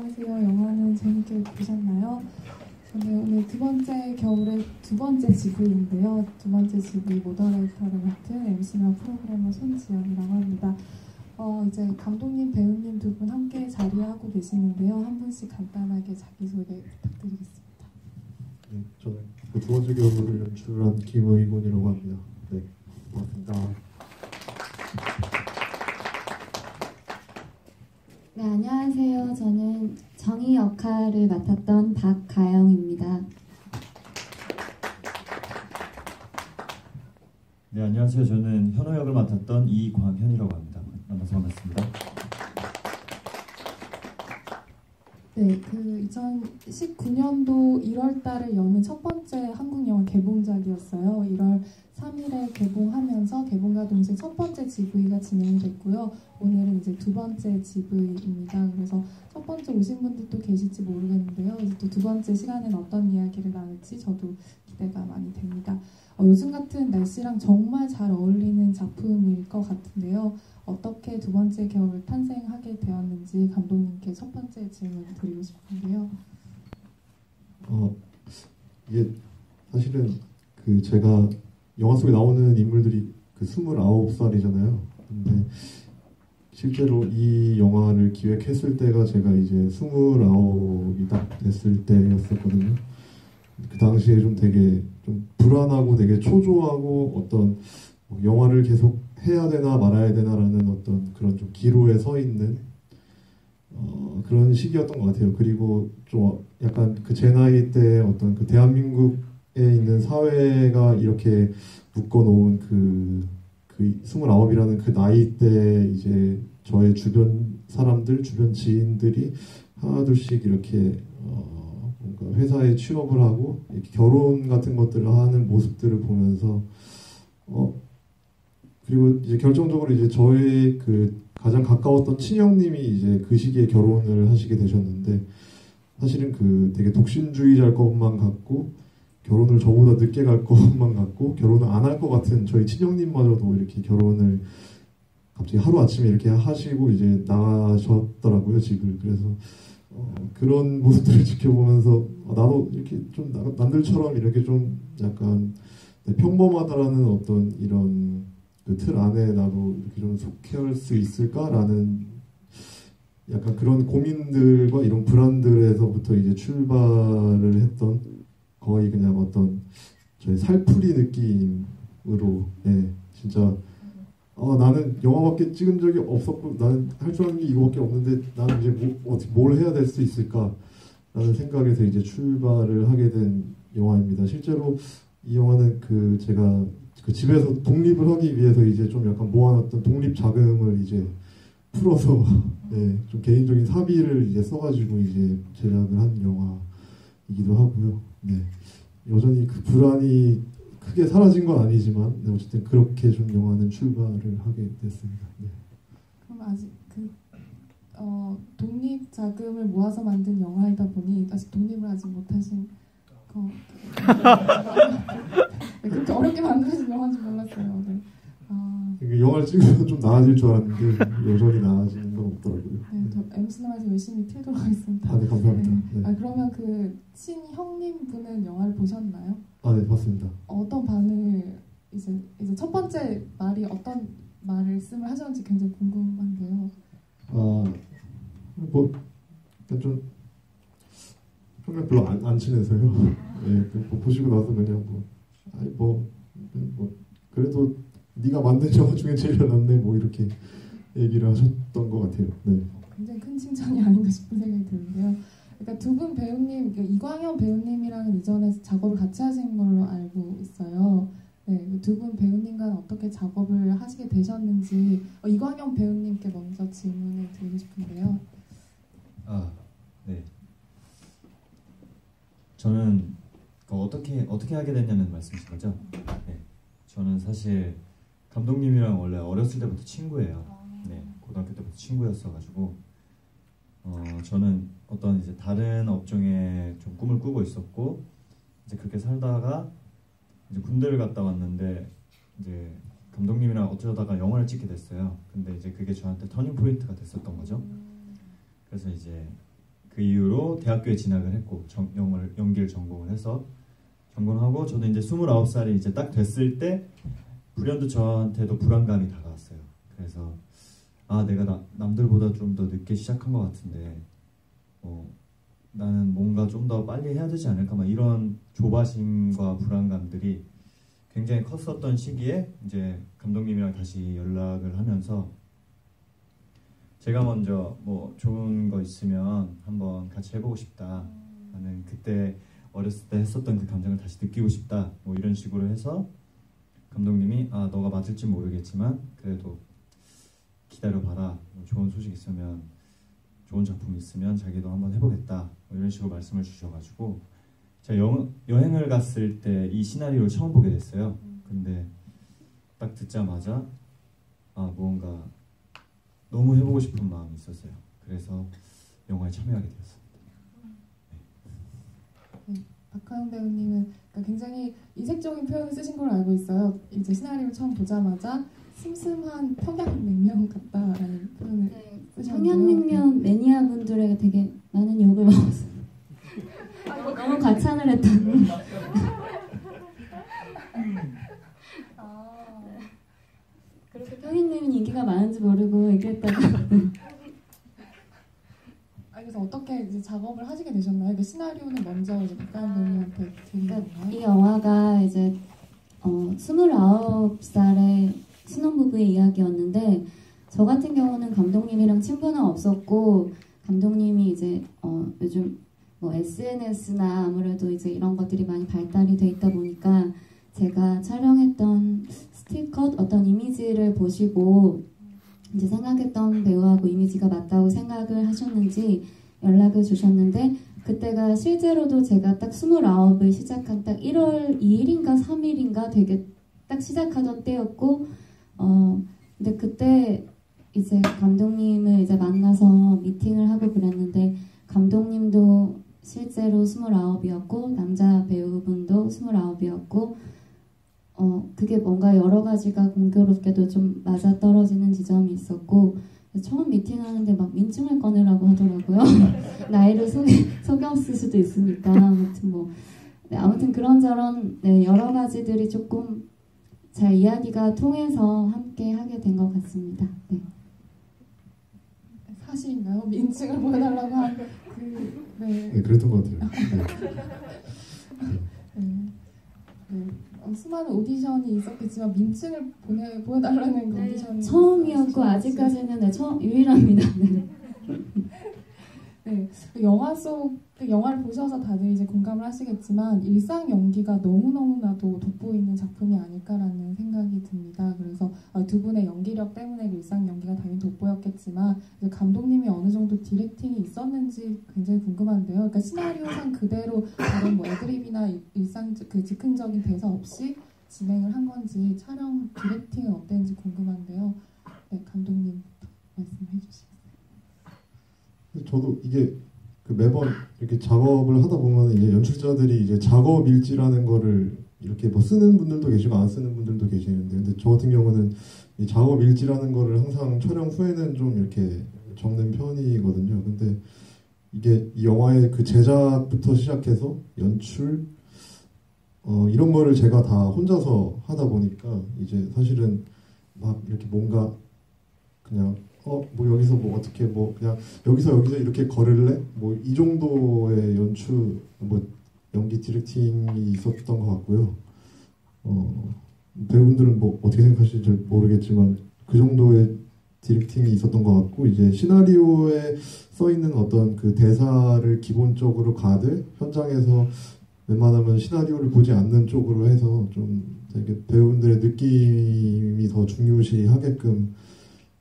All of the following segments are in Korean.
안녕하세요. 영화는 재밌게 보셨나요? 저는 오늘 두 번째 겨울의 두 번째 GV인데요. 두 번째 GV 모더레이터를 맡은 MC나 프로그래머 손지연이라고 합니다. 이제 감독님, 배우님 두 분 함께 자리하고 계시는데요. 한 분씩 간단하게 자기소개 부탁드리겠습니다. 네, 저는 그 두 번째 겨울을 연출한 김의곤이라고 합니다. 네, 반갑습니다. 네, 안녕하세요. 저는 정희 역할을 맡았던 박가영입니다. 네, 안녕하세요. 저는 현호 역을 맡았던 이광현이라고 합니다. 만나서 반갑습니다. 네, 그 2019년도 1월 달에 여는 첫 번째 한국 영화 개봉작이었어요. 1월 3일에 개봉하면서 개봉과 동시에 첫 번째 GV가 진행이 됐고요. 오늘은 이제 두 번째 GV입니다. 그래서 첫 번째 오신 분들도 계실지 모르겠는데요. 이제 또 두 번째 시간엔 어떤 이야기를 나눌지 저도 기대가 많이 됩니다. 요즘 같은 날씨랑 정말 잘 어울리는 작품일 것 같은데요. 어떻게 두 번째 겨울 탄생하게 되었는지 감독님께 첫 번째 질문 드리고 싶은데요. 이게 사실은 그 제가 영화 속에 나오는 인물들이 그 29살이잖아요. 근데 실제로 이 영화를 기획했을 때가 제가 이제 29이 딱 됐을 때였었거든요. 그 당시에 좀 되게 좀 불안하고 되게 초조하고 어떤 영화를 계속 해야 되나 말아야 되나라는 어떤 그런 좀 기로에 서 있는 그런 시기였던 것 같아요. 그리고 좀 약간 그 제 나이 때 어떤 그 대한민국에 있는 사회가 이렇게 묶어놓은 그 29이라는 그 나이 때 이제 저의 주변 사람들, 주변 지인들이 하나둘씩 이렇게 뭔가 회사에 취업을 하고 이렇게 결혼 같은 것들을 하는 모습들을 보면서 그리고 이제 결정적으로 이제 저의 그 가장 가까웠던 친형님이 이제 그 시기에 결혼을 하시게 되셨는데 사실은 그 되게 독신주의자일 것만 같고 결혼을 저보다 늦게 갈 것만 같고 결혼을 안 할 것 같은 저희 친형님마저도 이렇게 결혼을 갑자기 하루아침에 이렇게 하시고 이제 나가셨더라고요, 집을. 그래서 그런 모습들을 지켜보면서 나도 이렇게 좀 남들처럼 이렇게 좀 약간 평범하다라는 어떤 이런 그 틀 안에 나도 이렇게 좀 속할 수 있을까라는 약간 그런 고민들과 이런 불안들에서부터 이제 출발을 했던 거의 그냥 어떤 저의 살풀이 느낌으로 진짜 나는 영화밖에 찍은 적이 없었고 나는 할 줄 아는 게 이거밖에 없는데 나는 이제 뭘 해야 될 수 있을까라는 생각에서 이제 출발을 하게 된 영화입니다. 실제로 이 영화는 그 제가 그 집에서 독립을 하기 위해서 이제 좀 약간 모아놨던 독립 자금을 이제 풀어서 좀 개인적인 사비를 이제 써가지고 이제 제작을 한 영화이기도 하고요. 여전히 그 불안이 크게 사라진 건 아니지만 어쨌든 그렇게 좀 영화는 출발을 하게 됐습니다. 그럼 아직 그 독립 자금을 모아서 만든 영화이다 보니 아직 독립을 아직 못하신 거 그렇게 어렵게 만들어진 영화인지 몰랐어요. 영화를 찍으면 좀 나아질 줄 알았는데 여전히 나아지는 건 없더라고요. 저 MC남에서 열심히 틀도록 하겠습니다. 네, 감사합니다. 그러면 그 친형님 분은 영화를 보셨나요? 네, 봤습니다. 어떤 반응을 이제 첫 번째 말이 어떤 말씀을 하셨는지 굉장히 궁금한데요. 뭐 좀 평소에 별로 안 친해서요. 보시고 나서 그냥 그래도 네가 만든 영화 중에 제일 낫네 뭐 이렇게 얘기를 하셨던 것 같아요. 굉장히 큰 칭찬이 아닌가 싶은 생각이 드는데요. 그러니까 두 분 배우님, 이광현 배우님이랑은 이전에 작업을 같이 하신 걸로 알고 있어요. 두 분 배우님과는 어떻게 작업을 하시게 되셨는지 이광현 배우님께 먼저 질문을 드리고 싶은데요. 네. 저는 어떻게 하게 됐냐는 말씀이신 거죠? 네. 저는 사실 감독님이랑 원래 어렸을 때부터 친구예요. 고등학교 때부터 친구였어가지고 저는 어떤 이제 다른 업종에 좀 꿈을 꾸고 있었고 이제 그렇게 살다가 이제 군대를 갔다 왔는데 이제 감독님이랑 어쩌다가 영화를 찍게 됐어요. 근데 이제 그게 저한테 터닝 포인트가 됐었던 거죠. 그래서 이제 그 이후로 대학교에 진학을 했고 연기를 전공을 해서 전공하고 저도 이제 29살이 이제 딱 됐을 때 불현듯 저한테도 불안감이 다가왔어요. 그래서 내가 남들보다 좀 더 늦게 시작한 것 같은데 나는 뭔가 좀 더 빨리 해야 되지 않을까 막 이런 조바심과 불안감들이 굉장히 컸었던 시기에 이제 감독님이랑 다시 연락을 하면서 제가 먼저 뭐 좋은 거 있으면 한번 같이 해보고 싶다. 나는 그때 어렸을 때 했었던 그 감정을 다시 느끼고 싶다. 뭐 이런 식으로 해서 감독님이 너가 맞을지 모르겠지만 그래도 기다려봐라. 뭐 좋은 소식 있으면 좋은 작품 있으면 자기도 한번 해보겠다. 뭐 이런 식으로 말씀을 주셔가지고 제가 여행을 갔을 때 이 시나리오를 처음 보게 됐어요. 근데 딱 듣자마자 무언가 너무 해보고 싶은 마음이 있었어요. 그래서 영화에 참여하게 되었습니다. 박하영 배우님은 굉장히 이색적인 표현을 쓰신 걸로 알고 있어요. 이제 시나리오를 처음 보자마자 슴슴한 평양냉면 같다라는 표현을 쓰셨는데요. 평양냉면 매니아분들에게 되게 많은 욕을 먹었어요. 너무 과찬을 했다고. 그렇게 평양냉면 인기가 많은지 모르고 얘기했다가 그래서 어떻게 이제 작업을 하시게 되셨나요? 그 시나리오는 먼저 이제 박하영 배우님한테 드린 건가요? 이 영화가 이제 29살의 신혼부부의 이야기였는데 저 같은 경우는 감독님이랑 친분은 없었고 감독님이 이제 요즘 뭐 SNS나 아무래도 이제 이런 것들이 많이 발달이 돼 있다 보니까 제가 촬영했던 스틸컷 어떤 이미지를 보시고 이제 생각했던 배우하고 이미지가 맞다고 생각을 하셨는지 연락을 주셨는데 그때가 실제로도 제가 딱 29을 시작한 딱 1월 2일인가 3일인가 되게 딱 시작하던 때였고 근데 그때 이제 감독님을 이제 만나서 미팅을 하고 그랬는데 감독님도 실제로 29이었고 남자 배우분도 29이었고 그게 뭔가 여러 가지가 공교롭게도 좀 맞아떨어지는 지점이 있었고 처음 미팅하는데 막 민증을 꺼내라고 하더라고요. 나이를 속여 쓸 수도 있으니까 아무튼 그런저런 여러 가지들이 조금 잘 이야기가 통해서 함께 하게 된 것 같습니다. 네. 사실인가요? 민증을 보여달라고 한 네, 그랬던 것 같아요. 수많은 오디션이 있었겠지만 민증을 보여달라는 그 오디션이 처음이었고 아직까지는 유일합니다. 네, 영화 속 영화를 보셔서 다들 이제 공감을 하시겠지만 일상 연기가 너무나도 돋보이는 작품이 아닐까라는 생각이 듭니다. 그래서 두 분의 연기력 때문에 일상 연기가 당연히 돋보였겠지만 이제 감독님이 어느 정도 디렉팅이 있었는지 굉장히 궁금한데요. 그러니까 시나리오상 그대로 다른 뭐 애드립이나 일상 그 즉흥적인 대사 없이 진행을 한 건지 촬영 디렉팅은 어땠는지 궁금한데요. 네, 감독님부터 말씀해 주시겠어요? 저도 이게 매번 이렇게 작업을 하다 보면 이제 연출자들이 이제 작업 일지라는 거를 이렇게 뭐 쓰는 분들도 계시고 안 쓰는 분들도 계시는데, 근데 저 같은 경우는 이 작업 일지라는 거를 항상 촬영 후에는 좀 이렇게 적는 편이거든요. 근데 이게 이 영화의 그 제작부터 시작해서 연출 이런 거를 제가 다 혼자서 하다 보니까 이제 사실은 막 이렇게 뭔가 그냥 뭐 여기서 뭐 어떻게 뭐 그냥 여기서 이렇게 걸을래? 뭐 이 정도의 연기 디렉팅이 있었던 것 같고요. 배우분들은 뭐 어떻게 생각하실지 잘 모르겠지만 그 정도의 디렉팅이 있었던 것 같고, 이제 시나리오에 써 있는 어떤 그 대사를 기본적으로 가되 현장에서 웬만하면 시나리오를 보지 않는 쪽으로 해서 좀 되게 배우분들의 느낌이 더 중요시하게끔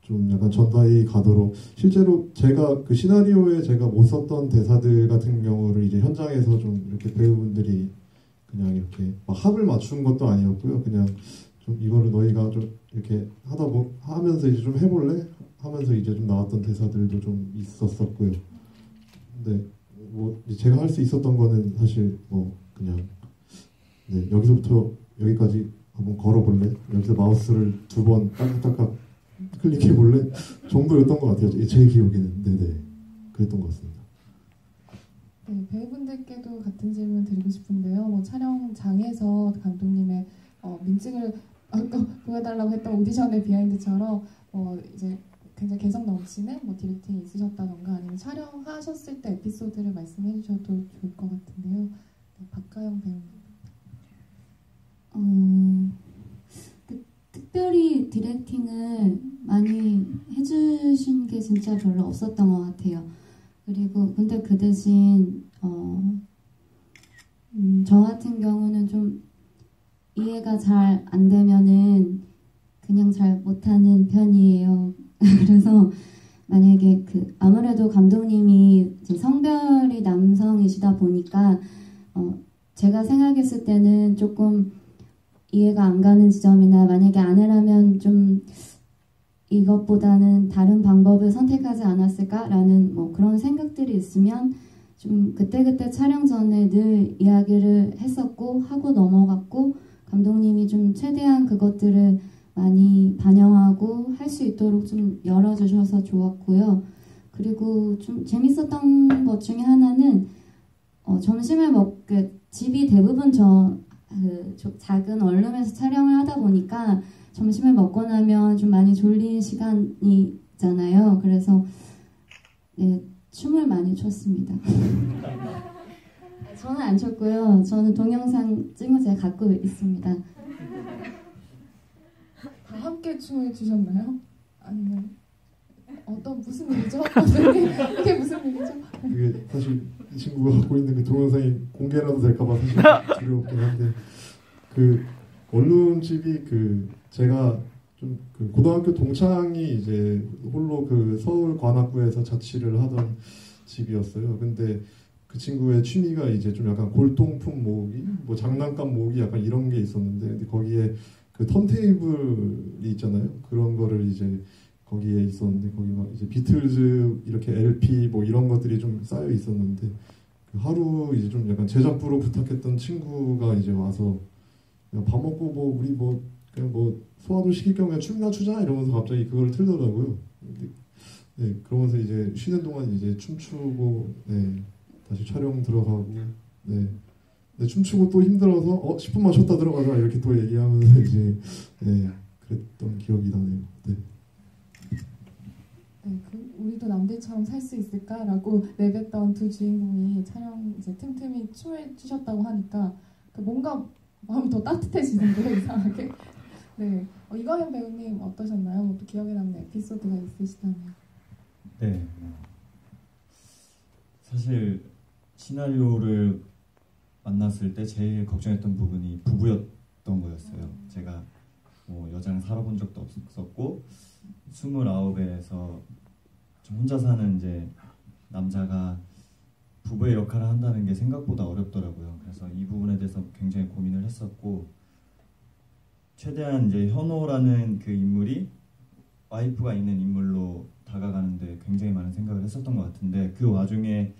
좀 약간 전달이 가도록, 실제로 제가 그 시나리오에 제가 못 썼던 대사들 같은 경우를 이제 현장에서 좀 이렇게 배우분들이 그냥 이렇게 막 합을 맞춘 것도 아니었고요. 그냥 좀 이거를 너희가 좀 이렇게 하면서 이제 좀 해볼래? 하면서 이제 좀 나왔던 대사들도 좀 있었었고요. 근데 뭐 제가 할 수 있었던 거는 사실 뭐 그냥 여기서부터 여기까지 한번 걸어볼래? 여기서 마우스를 2번 딱딱딱 클릭해볼래? 정도였던 것 같아요. 제 기억에는. 네네. 그랬던 것 같습니다. 네, 배우분들께도 같은 질문 드리고 싶은데요. 뭐 촬영장에서 감독님의 민증을 보여달라고 했던 오디션의 비하인드처럼 이제 굉장히 개성 넘치는 뭐 디렉팅이 있으셨다던가 아니면 촬영하셨을 때 에피소드를 말씀해 주셔도 좋을 것 같은데요. 네, 박가영 배우님. 특별히 디렉팅을 많이 해주신 게 진짜 별로 없었던 것 같아요. 그리고 근데 그 대신 저 같은 경우는 좀 이해가 잘 안 되면은 그냥 잘 못하는 편이에요. 그래서 만약에 아무래도 감독님이 이제 성별이 남성이시다 보니까 제가 생각했을 때는 조금 이해가 안 가는 지점이나 만약에 아내라면 좀 이것보다는 다른 방법을 선택하지 않았을까라는 뭐 그런 생각들이 있으면 좀 그때그때 촬영 전에 늘 이야기를 했었고 하고 넘어갔고 감독님이 좀 최대한 그것들을 많이 반영하고 할 수 있도록 좀 열어주셔서 좋았고요. 그리고 좀 재밌었던 것 중에 하나는 점심을 집이 대부분 작은 원룸에서 촬영을 하다 보니까 점심을 먹고 나면 좀 많이 졸린 시간이 있잖아요. 그래서 네, 춤을 많이 췄습니다. 저는 안 췄고요. 저는 동영상 찍은 거 제가 갖고 있습니다. 다 함께 춤을 추셨나요? 아니면 무슨 일이죠? 이게 무슨 일이죠? 그게 사실 이 친구가 갖고 있는 그 동영상이 공개라도 될까봐 사실 두려웠긴 한데 원룸집이 제가 좀 고등학교 동창이 이제 홀로 서울 관악구에서 자취를 하던 집이었어요. 근데 그 친구의 취미가 이제 좀 약간 골동품 모으기, 뭐 장난감 모으기 약간 이런 게 있었는데 근데 거기에 턴테이블이 있잖아요. 그런 거를 이제 거기에 있었는데 거기 막 이제 비틀즈 이렇게 LP 뭐 이런 것들이 좀 쌓여 있었는데 하루 이제 좀 약간 제작부로 부탁했던 친구가 이제 와서 그냥 밥 먹고 우리 그냥 소화도 시킬 겸에 춤이나 추자 이러면서 갑자기 그걸 틀더라고요. 네, 그러면서 이제 쉬는 동안 이제 춤추고 네, 다시 촬영 들어가고 네. 춤추고 또 힘들어서 10분만 쉬었다 들어가자 이렇게 또 얘기하면서 이제 네, 그랬던 기억이 나네요. 네. 네, 우리도 남들처럼 살 수 있을까라고 내뱉던 두 주인공이 촬영 이제 틈틈이 춤을 추셨다고 하니까 뭔가 마음이 더 따뜻해지는데요, 이상하게. 네, 이광현 배우님 어떠셨나요? 또 기억에 남는 에피소드가 있으시다면? 네, 사실 시나리오를 만났을 때 제일 걱정했던 부분이 부부였던 거였어요. 제가 뭐 여자랑 살아본 적도 없었고 29에서 혼자 사는 이제 남자가 부부의 역할을 한다는 게 생각보다 어렵더라고요. 그래서 이 부분에 대해서 굉장히 고민을 했었고 최대한 이제 현호라는 그 인물이 와이프가 있는 인물로 다가가는데 굉장히 많은 생각을 했었던 것 같은데 그 와중에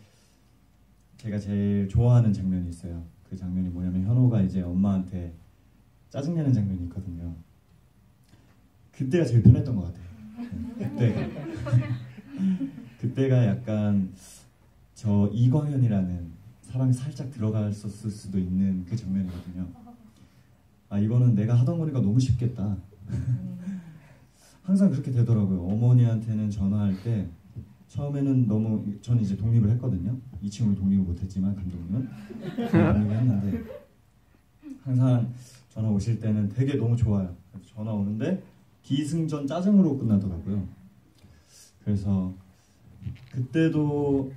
제가 제일 좋아하는 장면이 있어요. 그 장면이 뭐냐면 현호가 이제 엄마한테 짜증내는 장면이 있거든요. 그때가 제일 편했던 것 같아요. 그때가 약간 저 이광현이라는 사람이 살짝 들어갔었을 수도 있는 그 장면이거든요. 이거는 내가 하던 거니까 너무 쉽겠다. 항상 그렇게 되더라고요. 어머니한테는 전화할 때 처음에는 저는 이제 독립을 했거든요. 이 친구는 독립을 못했지만 감독님은 독립을 했는데 항상 전화 오실 때는 되게 너무 좋아요. 전화 오는데 기승전 짜증으로 끝나더라고요. 그래서 그때도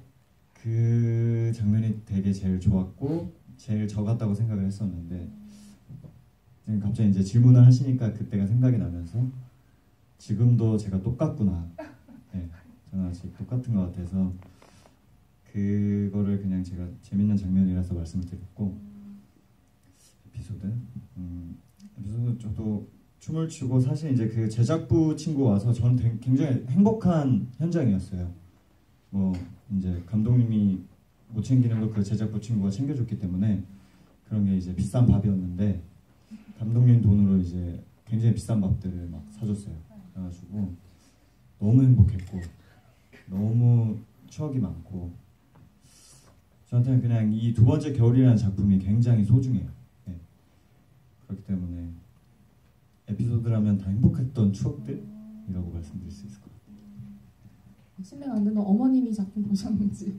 그 장면이 되게 제일 좋았고 제일 저 같다고 생각을 했었는데 갑자기 이제 질문을 하시니까 그때가 생각이 나면서 지금도 제가 똑같구나. 네, 저는 아직 똑같은 것 같아서 그거를 그냥 제가 재밌는 장면이라서 말씀을 드렸고 에피소드 저도 춤을 추고 사실 이제 그 제작부 친구 와서 저는 굉장히 행복한 현장이었어요. 뭐 이제 감독님이 못 챙기는 걸 그 제작부 친구가 챙겨줬기 때문에 그런 게 이제 비싼 밥이었는데 감독님 돈으로 이제 굉장히 비싼 밥들을 막 사줬어요. 그래가지고 너무 행복했고 너무 추억이 많고 저한테는 그냥 이 두 번째 겨울이라는 작품이 굉장히 소중해요. 네. 그렇기 때문에 에피소드라면 다 행복했던 추억들이라고 말씀드릴 수 있을 것 같아요. 실례가 안 되는 어머님이 작품 보셨는지.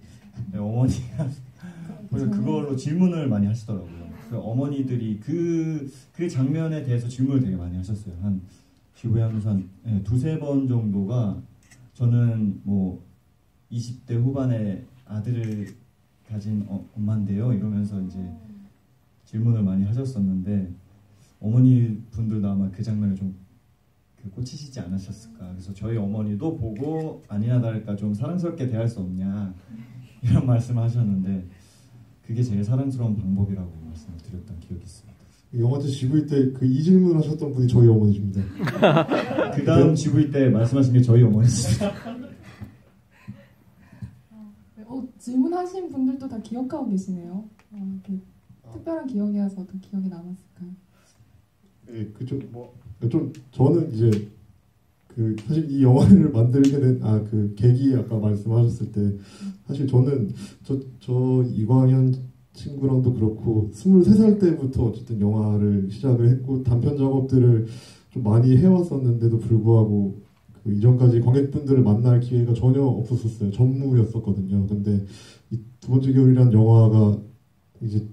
네, 어머니가 그걸로 질문을 많이 하시더라고요. 그 어머니들이 그 장면에 대해서 질문을 되게 많이 하셨어요. 한 기부하면서 한 두세 번 정도가 저는 뭐 20대 후반에 아들을 가진 엄마인데요 이러면서 이제 질문을 많이 하셨었는데 어머니 분들도 아마 그 장면에 좀 꽂히시지 않으셨을까. 그래서 저희 어머니도 보고 아니나 다를까 좀 사랑스럽게 대할 수 없냐 이런 말씀을 하셨는데 그게 제일 사랑스러운 방법이라고 말씀을 드렸던 기억이 있습니다. 영화제 GV 때 그 이 질문 하셨던 분이 저희 어머니십니다. 그 다음 GV 때 말씀하신 게 저희 어머니십니다. 질문하신 분들도 다 기억하고 계시네요. 특별한 기억이어서 더 기억에 남았을까요? 네, 그죠. 좀 저는 이제 그 사실 이 영화를 만들게 된 그 계기 아까 말씀하셨을 때 사실 저는 저 이광현 친구랑도 그렇고 23살 때부터 어쨌든 영화를 시작을 했고 단편 작업들을 좀 많이 해왔었는데도 불구하고 그 이전까지 관객분들을 만날 기회가 전혀 없었었어요. 전무였었거든요. 근데 이 두 번째 겨울이란 영화가 이제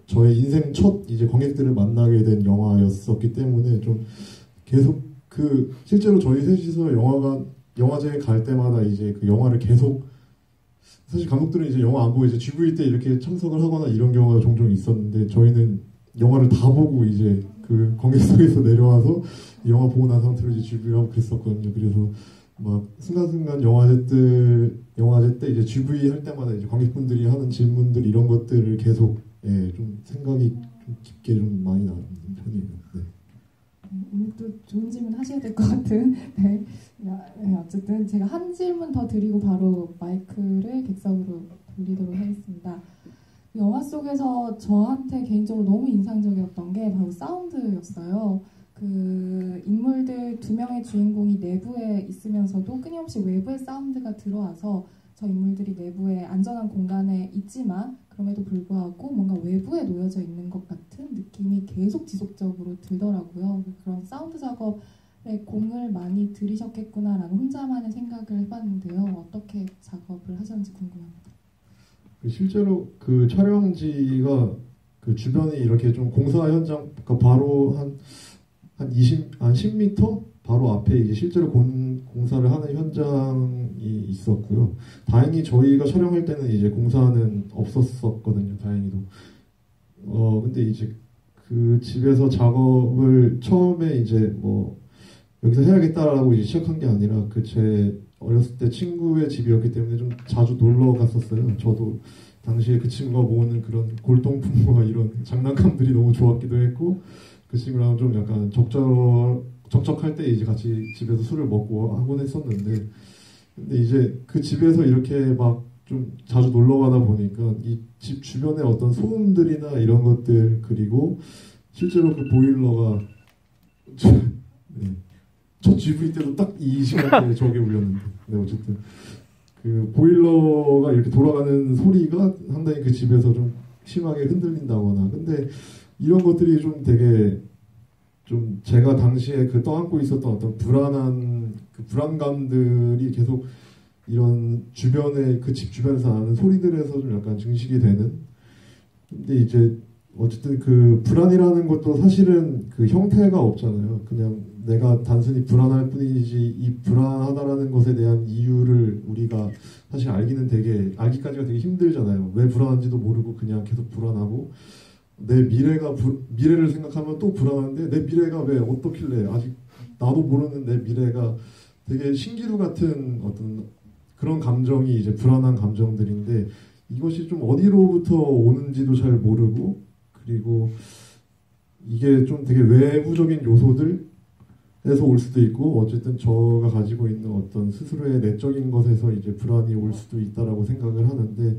저의 인생 첫 이제 관객들을 만나게 된 영화였었기 때문에 좀 계속 실제로 저희 셋이서 영화제에 갈 때마다 이제 그 영화를 계속 사실 감독들은 이제 영화 안 보고 이제 GV 때 이렇게 참석을 하거나 이런 경우가 종종 있었는데 저희는 영화를 다 보고 이제 그 관객석에서 내려와서 영화 보고 난 상태로 이제 GV를 하고 그랬었거든요. 그래서 막 순간순간 영화제 때 이제 GV 할 때마다 이제 관객분들이 하는 질문들 이런 것들을 계속 좀 생각이 좀 깊게 좀 많이 나는 편이에요. 네. 오늘 또 좋은 질문 하셔야 될 것 같은. 네. 어쨌든 제가 한 질문 더 드리고 바로 마이크를 객석으로 돌리도록 하겠습니다. 영화 속에서 저한테 개인적으로 너무 인상적이었던 게 바로 사운드였어요. 그 인물들 두 명의 주인공이 내부에 있으면서도 끊임없이 외부의 사운드가 들어와서 저 인물들이 내부의 안전한 공간에 있지만 그럼에도 불구하고 뭔가 외부에 놓여져 있는 것 같은 느낌이 계속 지속적으로 들더라고요. 그런 사운드 작업에 공을 많이 들이셨겠구나라는 혼자만의 생각을 해봤는데요. 어떻게 작업을 하셨는지 궁금합니다. 실제로 그 촬영지가 그 주변에 이렇게 좀 공사 현장, 그러니까 바로 한 10m 바로 앞에 이제 실제로 공사를 하는 현장이 있었고요. 다행히 저희가 촬영할 때는 이제 공사는 없었었거든요. 다행히도. 근데 이제 그 집에서 작업을 처음에 이제 뭐 여기서 해야겠다라고 이제 시작한 게 아니라 그 제 어렸을 때 친구의 집이었기 때문에 좀 자주 놀러 갔었어요. 저도 당시에 그 친구가 모으는 그런 골동품과 이런 장난감들이 너무 좋았기도 했고 그 친구랑 좀 약간 적적할 때 이제 같이 집에서 술을 먹고 하곤 했었는데 근데 이제 그 집에서 이렇게 막 좀 자주 놀러 가다 보니까 이 집 주변의 어떤 소음들이나 이런 것들 그리고 실제로 그 보일러가 네. 첫 GV 때도 딱 이 시간대에 저게 울렸는데 네, 어쨌든 그 보일러가 이렇게 돌아가는 소리가 상당히 그 집에서 좀 심하게 흔들린다거나 근데 이런 것들이 좀 되게 좀 제가 당시에 그 떠안고 있었던 어떤 그 불안감들이 계속 이런 주변에 그 집 주변에서 나는 소리들에서 좀 약간 증식이 되는 근데 이제 어쨌든 그 불안이라는 것도 사실은 그 형태가 없잖아요. 그냥 내가 단순히 불안할 뿐이지 이 불안하다라는 것에 대한 이유를 우리가 사실 알기까지가 되게 힘들잖아요. 왜 불안한지도 모르고 그냥 계속 불안하고 내 미래를 생각하면 또 불안한데 내 미래가 왜 어떻길래 아직 나도 모르는 내 미래가 되게 신기루 같은 어떤 그런 감정이 이제 불안한 감정들인데 이것이 좀 어디로부터 오는지도 잘 모르고 그리고 이게 좀 되게 외부적인 요소들에서 올 수도 있고 어쨌든 저가 가지고 있는 어떤 스스로의 내적인 것에서 이제 불안이 올 수도 있다라고 생각을 하는데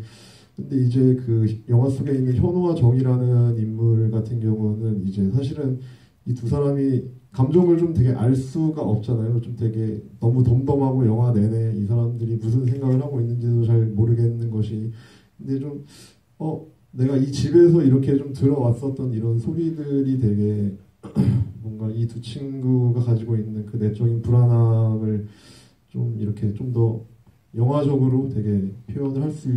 근데 이제 그 영화 속에 있는 현우와 정이라는 인물 같은 경우는 이제 사실은 이 두 사람이 감정을 좀 되게 알 수가 없잖아요. 좀 되게 너무 덤덤하고 영화 내내 이 사람들이 무슨 생각을 하고 있는지도 잘 모르겠는 것이 근데 좀 내가 이 집에서 이렇게 좀 들어왔었던 이런 소리들이 되게 뭔가 이 두 친구가 가지고 있는 그 내적인 불안함을 좀 이렇게 좀 더 영화적으로 되게 표현을 할 수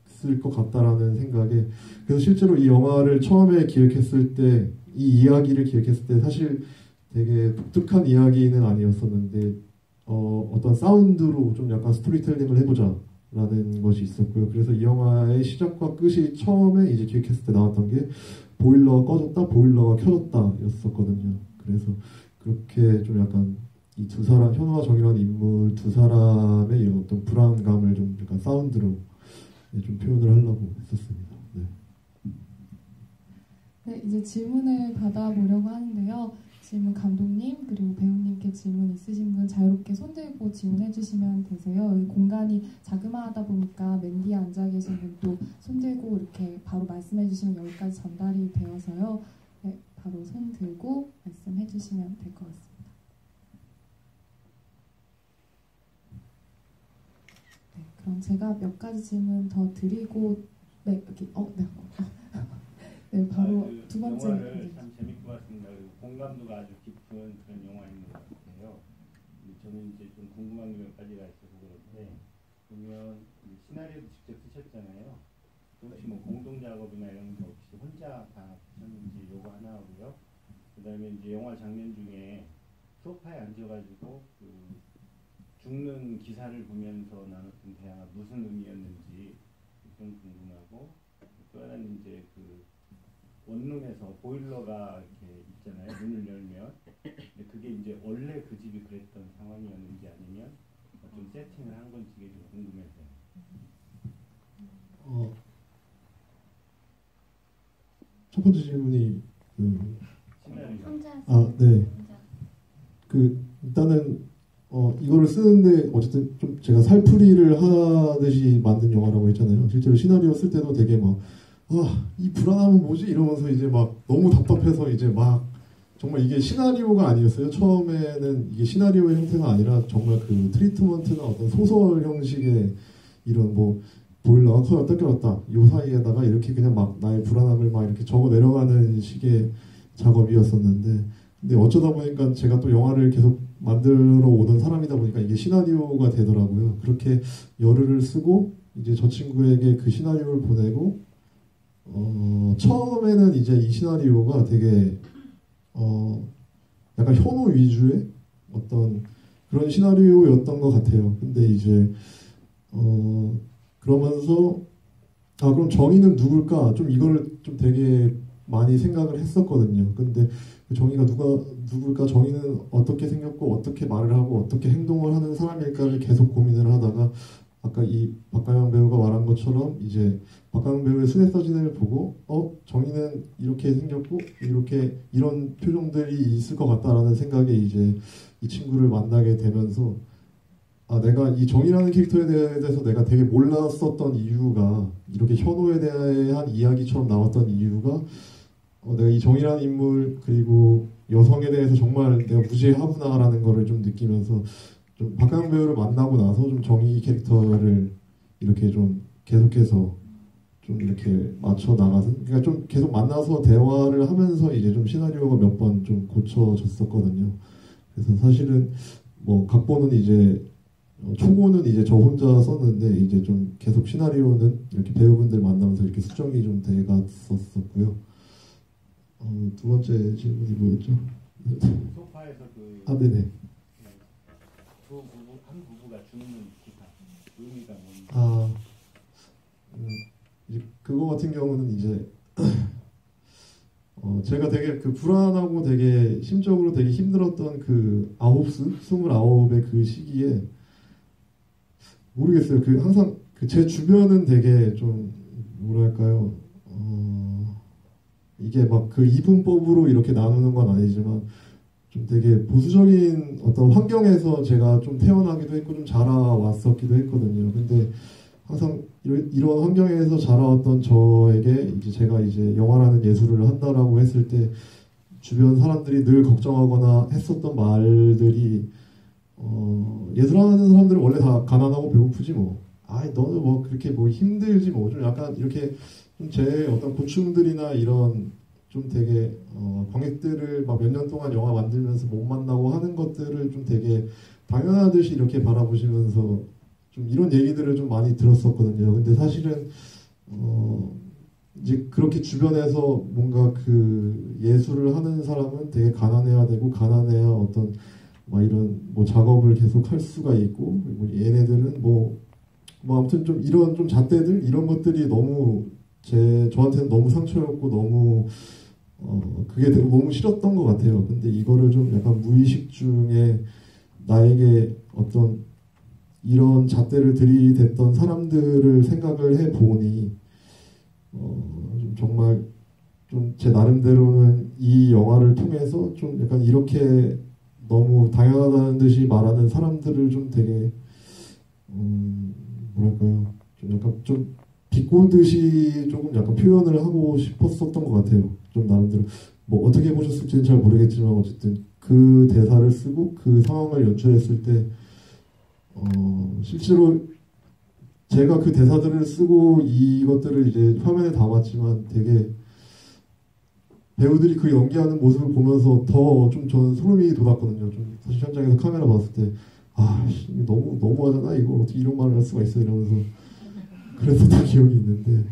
있을 것 같다라는 생각에, 그래서 실제로 이 영화를 처음에 기획했을 때, 이 이야기를 기획했을 때 사실 되게 독특한 이야기는 아니었었는데 어떤 사운드로 좀 약간 스토리텔링을 해보자 라는 것이 있었고요. 그래서 이 영화의 시작과 끝이 처음에 이제 기획했을 때 나왔던 게 보일러가 꺼졌다, 보일러가 켜졌다 였었거든요. 그래서 그렇게 좀 약간 이 두 사람, 현우와 정이라는 인물 두 사람의 이런 어떤 불안감을 좀 약간 사운드로 좀 표현을 하려고 했었습니다. 네. 네, 이제 질문을 받아보려고 하는데요. 질문 감독님 그리고 배우님께 질문 있으신 분 자유롭게 손들고 질문해 주시면 되세요. 여기 공간이 자그마하다 보니까 맨 뒤에 앉아 계신 분도 손들고 이렇게 바로 말씀해 주시면 여기까지 전달이 되어서요. 네, 바로 손 들고 말씀해 주시면 될 것 같습니다. 네, 그럼 제가 몇 가지 질문 더 드리고 네, 여기 네, 바로 두 번째. 영화를 참 재밌게 봤습니다. 그리고 공감도가 아주 깊은 그런 영화인 것 같아요. 저는 이제 좀 궁금한 게 몇 가지가 있어서 그런데, 보면 시나리오도 직접 쓰셨잖아요. 혹시 뭐 공동 작업이나 이런 거 없이 혼자 다 하셨는지 요거 하나 하고요. 그다음에 이제 영화 장면 중에 소파에 앉아가지고 그 죽는 기사를 보면서 나눴던 대화가 무슨 의미였는지 좀 궁금하고, 또 하나는 이제 그 원룸에서 보일러가 이렇게 있잖아요. 문을 열면. 근데 그게 이제 원래 그 집이 그랬던 상황이었는지 아니면 좀 세팅을 한 건지 이게 좀 궁금해서요. 첫 번째 질문이 시나리오. 네. 일단은 이거를 쓰는데 어쨌든 좀 제가 살풀이를 하듯이 만든 영화라고 했잖아요. 실제로 시나리오 쓸 때도 되게 막 이 불안함은 뭐지? 이러면서 이제 막 너무 답답해서 이제 막 정말 이게 시나리오가 아니었어요. 처음에는 이게 시나리오의 형태가 아니라 정말 그 트리트먼트나 어떤 소설 형식의 이런 뭐 보일러가 커졌다 껴졌다 요 사이에다가 이렇게 그냥 막 나의 불안함을 막 이렇게 적어 내려가는 식의 작업이었었는데, 근데 어쩌다 보니까 제가 또 영화를 계속 만들어 오던 사람이다 보니까 이게 시나리오가 되더라고요. 그렇게 열흘을 쓰고 이제 저 친구에게 그 시나리오를 보내고 처음에는 이제 이 시나리오가 되게 약간 현우 위주의 어떤 그런 시나리오였던 것 같아요. 근데 이제 그러면서 그럼 정의는 누굴까? 좀 이걸 좀 되게 많이 생각을 했었거든요. 근데 그 정의가 누굴까? 정의는 어떻게 생겼고 어떻게 말을 하고 어떻게 행동을 하는 사람일까를 계속 고민을 하다가 아까 이 박가영 배우가 말한 것처럼 이제 박가영 배우의 순회 사진을 보고 정의는 이렇게 생겼고 이렇게 이런 표정들이 있을 것 같다라는 생각에 이제 이 친구를 만나게 되면서 내가 이 정의라는 캐릭터에 대해서 내가 되게 몰랐었던 이유가 이렇게 현우에 대한 이야기처럼 나왔던 이유가 내가 이 정의라는 인물 그리고 여성에 대해서 정말 내가 무지하구나라는 거를 좀 느끼면서 좀 박가영 배우를 만나고 나서 좀 정의 캐릭터를 이렇게 좀 계속해서 좀 이렇게 맞춰 나가서 그러니까 좀 계속 만나서 대화를 하면서 이제 좀 시나리오가 몇 번 좀 고쳐졌었거든요. 그래서 사실은 뭐 각본은 이제 초고는 이제 저 혼자 썼는데 이제 좀 계속 시나리오는 이렇게 배우분들 만나면서 이렇게 수정이 좀 돼갔었고요. 두 번째 질문이 뭐였죠? 소파에서 네네. 한 부부가 죽는 기사 의미가 뭔지. 이제 그거 같은 경우는 이제 제가 되게 그 불안하고 되게 심적으로 되게 힘들었던 그 29의 그 시기에 모르겠어요. 그 항상 그 제 주변은 되게 좀 뭐랄까요. 이게 막 그 이분법으로 이렇게 나누는 건 아니지만 좀 되게 보수적인 어떤 환경에서 제가 좀 태어나기도 했고 좀 자라왔었기도 했거든요. 근데 항상 이런 환경에서 자라왔던 저에게 이제 제가 이제 영화라는 예술을 한다라고 했을 때 주변 사람들이 늘 걱정하거나 했었던 말들이 예술하는 사람들은 원래 다 가난하고 배고프지 뭐 아 너는 뭐 그렇게 뭐 힘들지 뭐 좀 약간 이렇게 좀 제 어떤 고충들이나 이런 좀 되게 관객들을 막 몇 년 동안 영화 만들면서 못 만나고 하는 것들을 좀 되게 당연하듯이 이렇게 바라보시면서 좀 이런 얘기들을 좀 많이 들었었거든요. 근데 사실은 이제 그렇게 주변에서 뭔가 그 예술을 하는 사람은 되게 가난해야 되고 가난해야 어떤 막 이런 뭐 작업을 계속 할 수가 있고 그리고 얘네들은 뭐 아무튼 좀 이런 좀 잣대들 이런 것들이 너무 저한테는 너무 상처였고 너무 그게 너무 싫었던 것 같아요. 근데 이거를 좀 약간 무의식 중에 나에게 어떤 이런 잣대를 들이댔던 사람들을 생각을 해보니 좀 정말 좀 제 나름대로는 이 영화를 통해서 좀 약간 이렇게 너무 당연하다는 듯이 말하는 사람들을 좀 되게 뭐랄까요 좀 약간 좀 비꼬듯이 조금 약간 표현을 하고 싶었었던 것 같아요. 좀 나름대로 뭐 어떻게 보셨을지는 잘 모르겠지만 어쨌든 그 대사를 쓰고 그 상황을 연출했을 때 실제로 제가 그 대사들을 쓰고 이것들을 이제 화면에 담았지만 되게 배우들이 그 연기하는 모습을 보면서 더 좀 저는 소름이 돋았거든요. 좀 사실 현장에서 카메라 봤을 때 너무하잖아 이거 어떻게 이런 말을 할 수가 있어 이러면서 그랬었던 기억이 있는데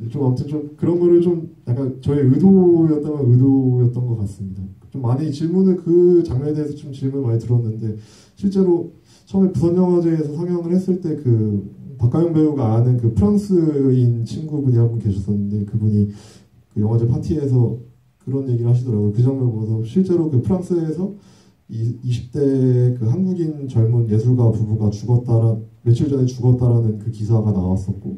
좀 아무튼 좀 그런 거를 좀 약간 저의 의도였던 것 같습니다. 좀 많이 질문을 그 장면에 대해서 좀 질문을 많이 들었는데 실제로 처음에 부산영화제에서 상영을 했을 때 그 박가영 배우가 아는 그 프랑스인 친구분이 한 분 계셨었는데 그분이 그 영화제 파티에서 그런 얘기를 하시더라고요. 그 장면을 보면서 실제로 그 프랑스에서 20대 그 한국인 젊은 예술가 부부가 며칠 전에 죽었다라는 그 기사가 나왔었고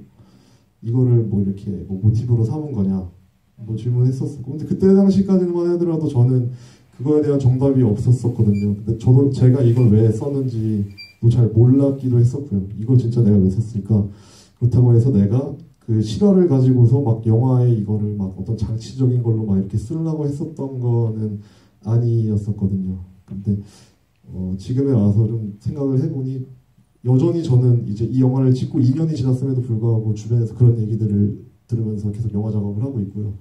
이거를 뭐 이렇게 뭐 모티브로 삼은 거냐 뭐 질문했었고 근데 그때 당시까지만 하더라도 저는 그거에 대한 정답이 없었었거든요. 근데 저도 제가 이걸 왜 썼는지 잘 몰랐기도 했었고요. 이거 진짜 내가 왜 썼을까? 그렇다고 해서 내가 그 실화를 가지고서 막 영화에 이거를 막 어떤 장치적인 걸로 막 이렇게 쓰려고 했었던 거는 아니었었거든요. 근데 지금에 와서 좀 생각을 해보니 여전히 저는 이제 이 영화를 찍고 2년이 지났음에도 불구하고 주변에서 그런 얘기들을 들으면서 계속 영화 작업을 하고 있고요.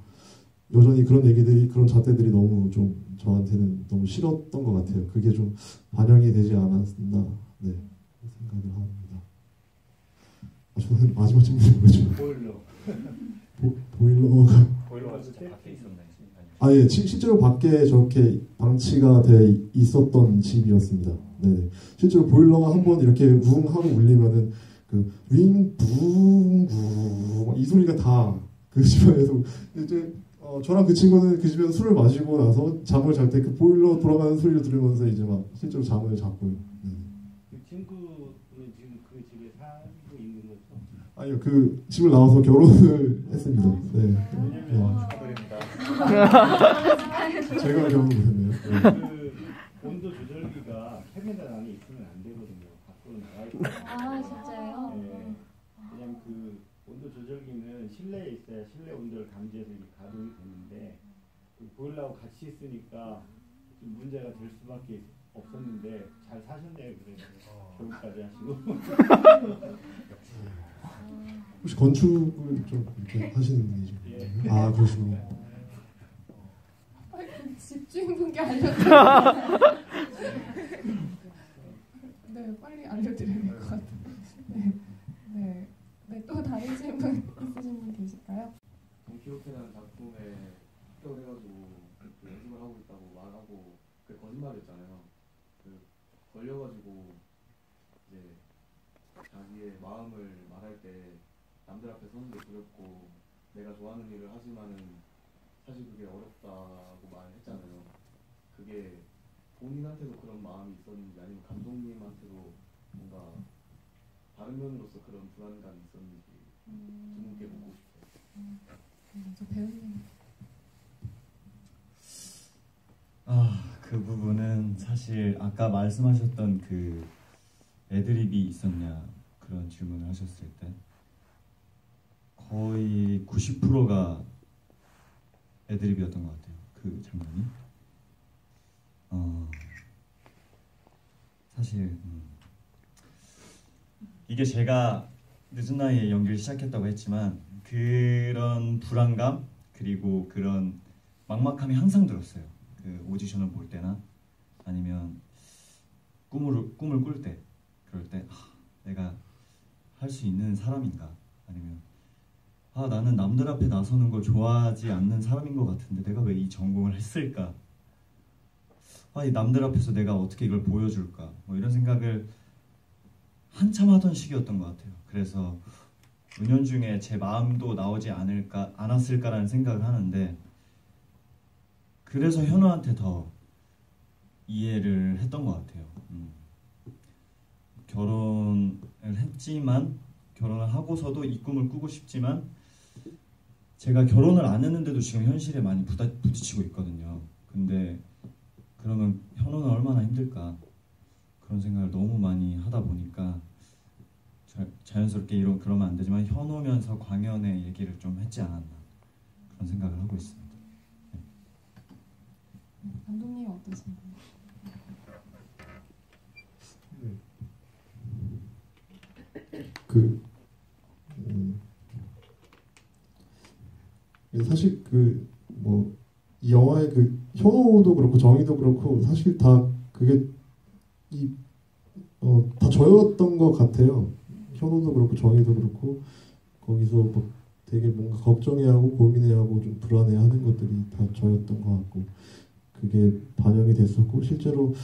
여전히 그런 얘기들이 그런 잣대들이 너무 좀 저한테는 너무 싫었던 것 같아요. 그게 좀 반영이 되지 않았나 네 생각을 합니다. 저는 마지막 질문이 뭐였죠? 보일러가 진짜 밖에 있었나요? 예, 실제로 밖에 저렇게 방치가 돼 있었던 집이었습니다. 네, 실제로 보일러가 한번 이렇게 웅 하고 울리면은 그 윙, 붕, 붕 이 소리가 다 그 집안에서 이제 저랑 그 친구는 그 집에서 술을 마시고 나서 잠을 잘 때 그 보일러 돌아가는 소리를 들으면서 이제 막 실제로 잠을 잤고요. 그 친구는 지금 그 집에 살고 있는 거죠? 아니요, 그 집을 나와서 결혼을 했습니다. 네. 축하드립니다. 제가 결혼을 했네요. 네. 그 온도 조절기가 캐비넷 안에 있으면 안 되거든요. 밖으로 나가 있고. 진짜요? 네. 그냥 그 온도 조절기는 실내에 있어야 실내 온도를 감지해서 이게 가동이 되는데 그 보일러하고 같이 있으니까 좀 문제가 될 수밖에 없었는데 잘 사셨네요. 그래서 결혼까지 하시고. 혹시 건축을 좀 이렇게 하시는 분이죠? 예. 그러시군요. 집주인분께 알려드려요. 네, 빨리 알려드려야 될 것 같아요. 네, 또 다른 질문 있으신 분 계실까요? 동키호테라는 작품에 합격해가지고 연습을 하고 있다고 말하고 그 거짓말했잖아요. 그 걸려가지고 이제 자기의 마음을 말할 때 남들 앞에 서는 게 두렵고 내가 좋아하는 일을 하지만은 사실 그게 어렵다고 말했잖아요. 그게 본인한테도 그런 마음이 있었는지 아니면 감독님한테도 뭔가 다른 면으로서 그런 불안감이 있었는지 두 분께 묻고 싶어요. 저 배우님. 그 부분은 사실 아까 말씀하셨던 그 애드립이 있었냐 그런 질문을 하셨을 때 거의 90%가 애드립이었던 것 같아요. 그 장면이. 사실 이게 제가 늦은 나이에 연기를 시작했다고 했지만 그런 불안감 그리고 그런 막막함이 항상 들었어요. 그 오디션을 볼 때나 아니면 꿈을 꿀 때, 그럴 때 내가 할 수 있는 사람인가, 아니면 나는 남들 앞에 나서는 걸 좋아하지 않는 사람인 것 같은데 내가 왜 이 전공을 했을까? 이 남들 앞에서 내가 어떻게 이걸 보여줄까? 뭐 이런 생각을 한참 하던 시기였던 것 같아요. 그래서 은연중에 제 마음도 나오지 않았을까라는 생각을 하는데, 그래서 현우한테 더 이해를 했던 것 같아요. 결혼을 했지만, 결혼을 하고서도 이 꿈을 꾸고 싶지만 제가 결혼을 안 했는데도 지금 현실에 많이 부딪히고 있거든요. 근데 그러면 현우는 얼마나 힘들까, 그런 생각을 너무 많이 하다 보니까 자연스럽게 그러면 안 되지만 현우면서 광연의 얘기를 좀 했지 않았나, 그런 생각을 하고 있습니다. 감독님 어떠신가요? 사실 이 영화의 현호도 그렇고 정의도 그렇고 사실 다 그게 다 저였던 것 같아요. 현호도 그렇고 정의도 그렇고 거기서 되게 뭔가 걱정해하고 고민해하고 좀 불안해하는 것들이 다 저였던 것 같고, 그게 반영이 됐었고, 실제로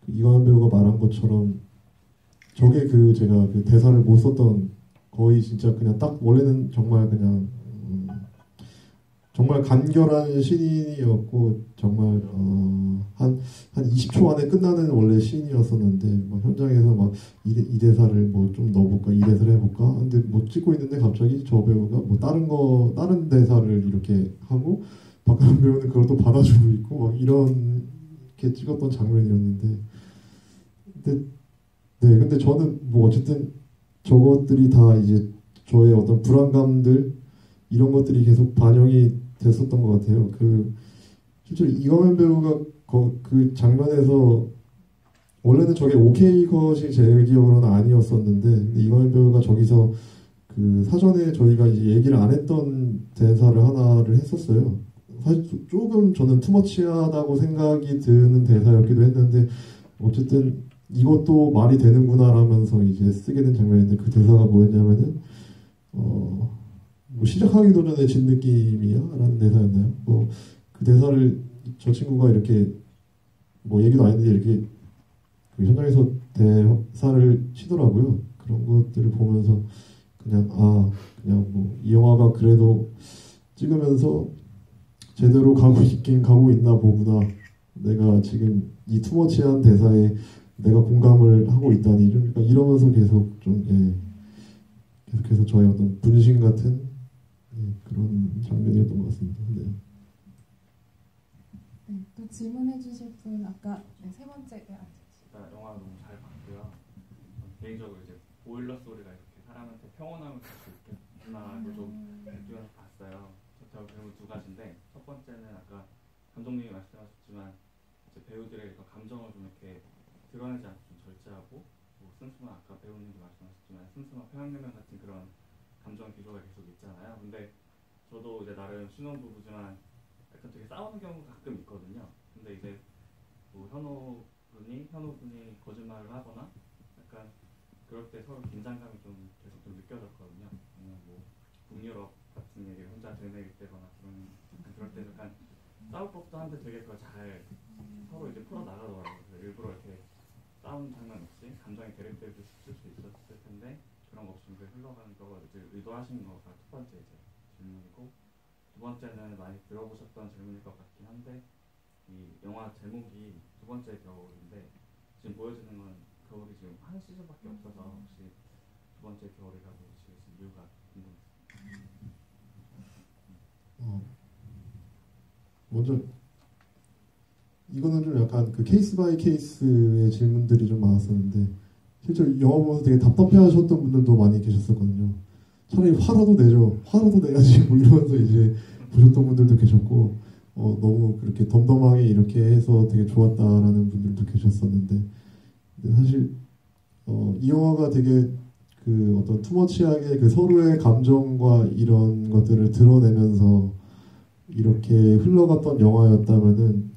이광현 배우가 말한 것처럼 저게 제가 대사를 못 썼던, 거의 진짜 그냥 딱 원래는 정말 그냥 정말 간결한 신인이었고 정말 한 20초 안에 끝나는 원래 신이었었는데 현장에서 이 대사를 좀 넣어볼까, 이 대사를 해볼까, 근데 찍고 있는데 갑자기 저 배우가 다른 대사를 이렇게 하고 박가람 배우는 그걸 또 받아주고 있고 이렇게 찍었던 장면이었는데, 근데 저는 어쨌든 저것들이 다 이제 저의 어떤 불안감들 이런 것들이 계속 반영이 됐었던 것 같아요. 실제로 이광현 배우가 그 장면에서 원래는 저게 오케이 컷이 제 기억으로는 아니었었는데, 근데 이광현 배우가 저기서 사전에 저희가 이제 얘기를 안 했던 대사를 하나를 했었어요. 사실 조금 저는 투머치하다고 생각이 드는 대사였기도 했는데, 어쨌든 이것도 말이 되는구나라면서 이제 쓰게 된 장면인데, 그 대사가 뭐였냐면은 시작하기도 전에 진 느낌이야? 라는 대사였나요? 그 대사를 저 친구가 이렇게 얘기도 안 했는데 이렇게 현장에서 대사를 치더라고요. 그런 것들을 보면서 그냥 이 영화가 그래도 찍으면서 제대로 가고 있나 보구나. 내가 지금 이 투머치한 대사에 내가 공감을 하고 있다니, 이러면서 계속 계속해서 저의 어떤 분신 같은 그런 장면이었던 것 같습니다. 네. 또 질문해 주실 분 아까 세 번째. 일단 영화 너무 잘 봤고요. 개인적으로 이제 보일러 소리가 이렇게 사람한테 평온함을 줄 수 있겠구나라고 좀 느끼면서 봤어요. 저하고 배우 두 가지인데, 첫 번째는 아까 감독님이 말씀하셨지만 이제 배우들의 감정을 좀 이렇게 드러내지 않고 좀 절제하고 슴슴한, 아까 배우님도 말씀하셨지만 슴슴한 평양냉면 같은 그런 감정 기조가 계속 있잖아요. 근데 저도 이제 나름 신혼부부지만 약간 되게 싸우는 경우가 가끔 있거든요. 근데 이제 현우 분이 거짓말을 하거나 약간 그럴 때 서로 긴장감이 좀 계속 좀 느껴졌거든요. 아니면 북유럽 같은 얘기를 혼자 되뇌일 때거나 그럴 때 약간 싸울 법도 한데 되게 그걸 잘 서로 이제 풀어 나가더라고요. 일부러 이렇게 싸운 장면 없이 감정이 대립될 수 있었을 텐데 그런 거 없이 흘러가는 거가 이제 의도하신 거가 첫 번째 이제 질문이고, 두 번째는 많이 들어보셨던 질문일 것 같긴 한데, 이 영화 제목이 두 번째 겨울인데 지금 보여지는 건 겨울이 지금 한 시즌밖에 없어서 혹시 두 번째 겨울이라고 지으신 이유가 궁금해요. 먼저 이거는 좀 약간 케이스 바이 케이스의 질문들이 좀 많았었는데, 실제로 영화 보면서 되게 답답해하셨던 분들도 많이 계셨었거든요. 차라리 화라도 내야지 이러면서 이제 보셨던 분들도 계셨고, 너무 그렇게 덤덤하게 이렇게 해서 되게 좋았다라는 분들도 계셨었는데, 근데 사실 이 영화가 되게 그 어떤 투머치하게 그 서로의 감정과 이런 것들을 드러내면서 이렇게 흘러갔던 영화였다면은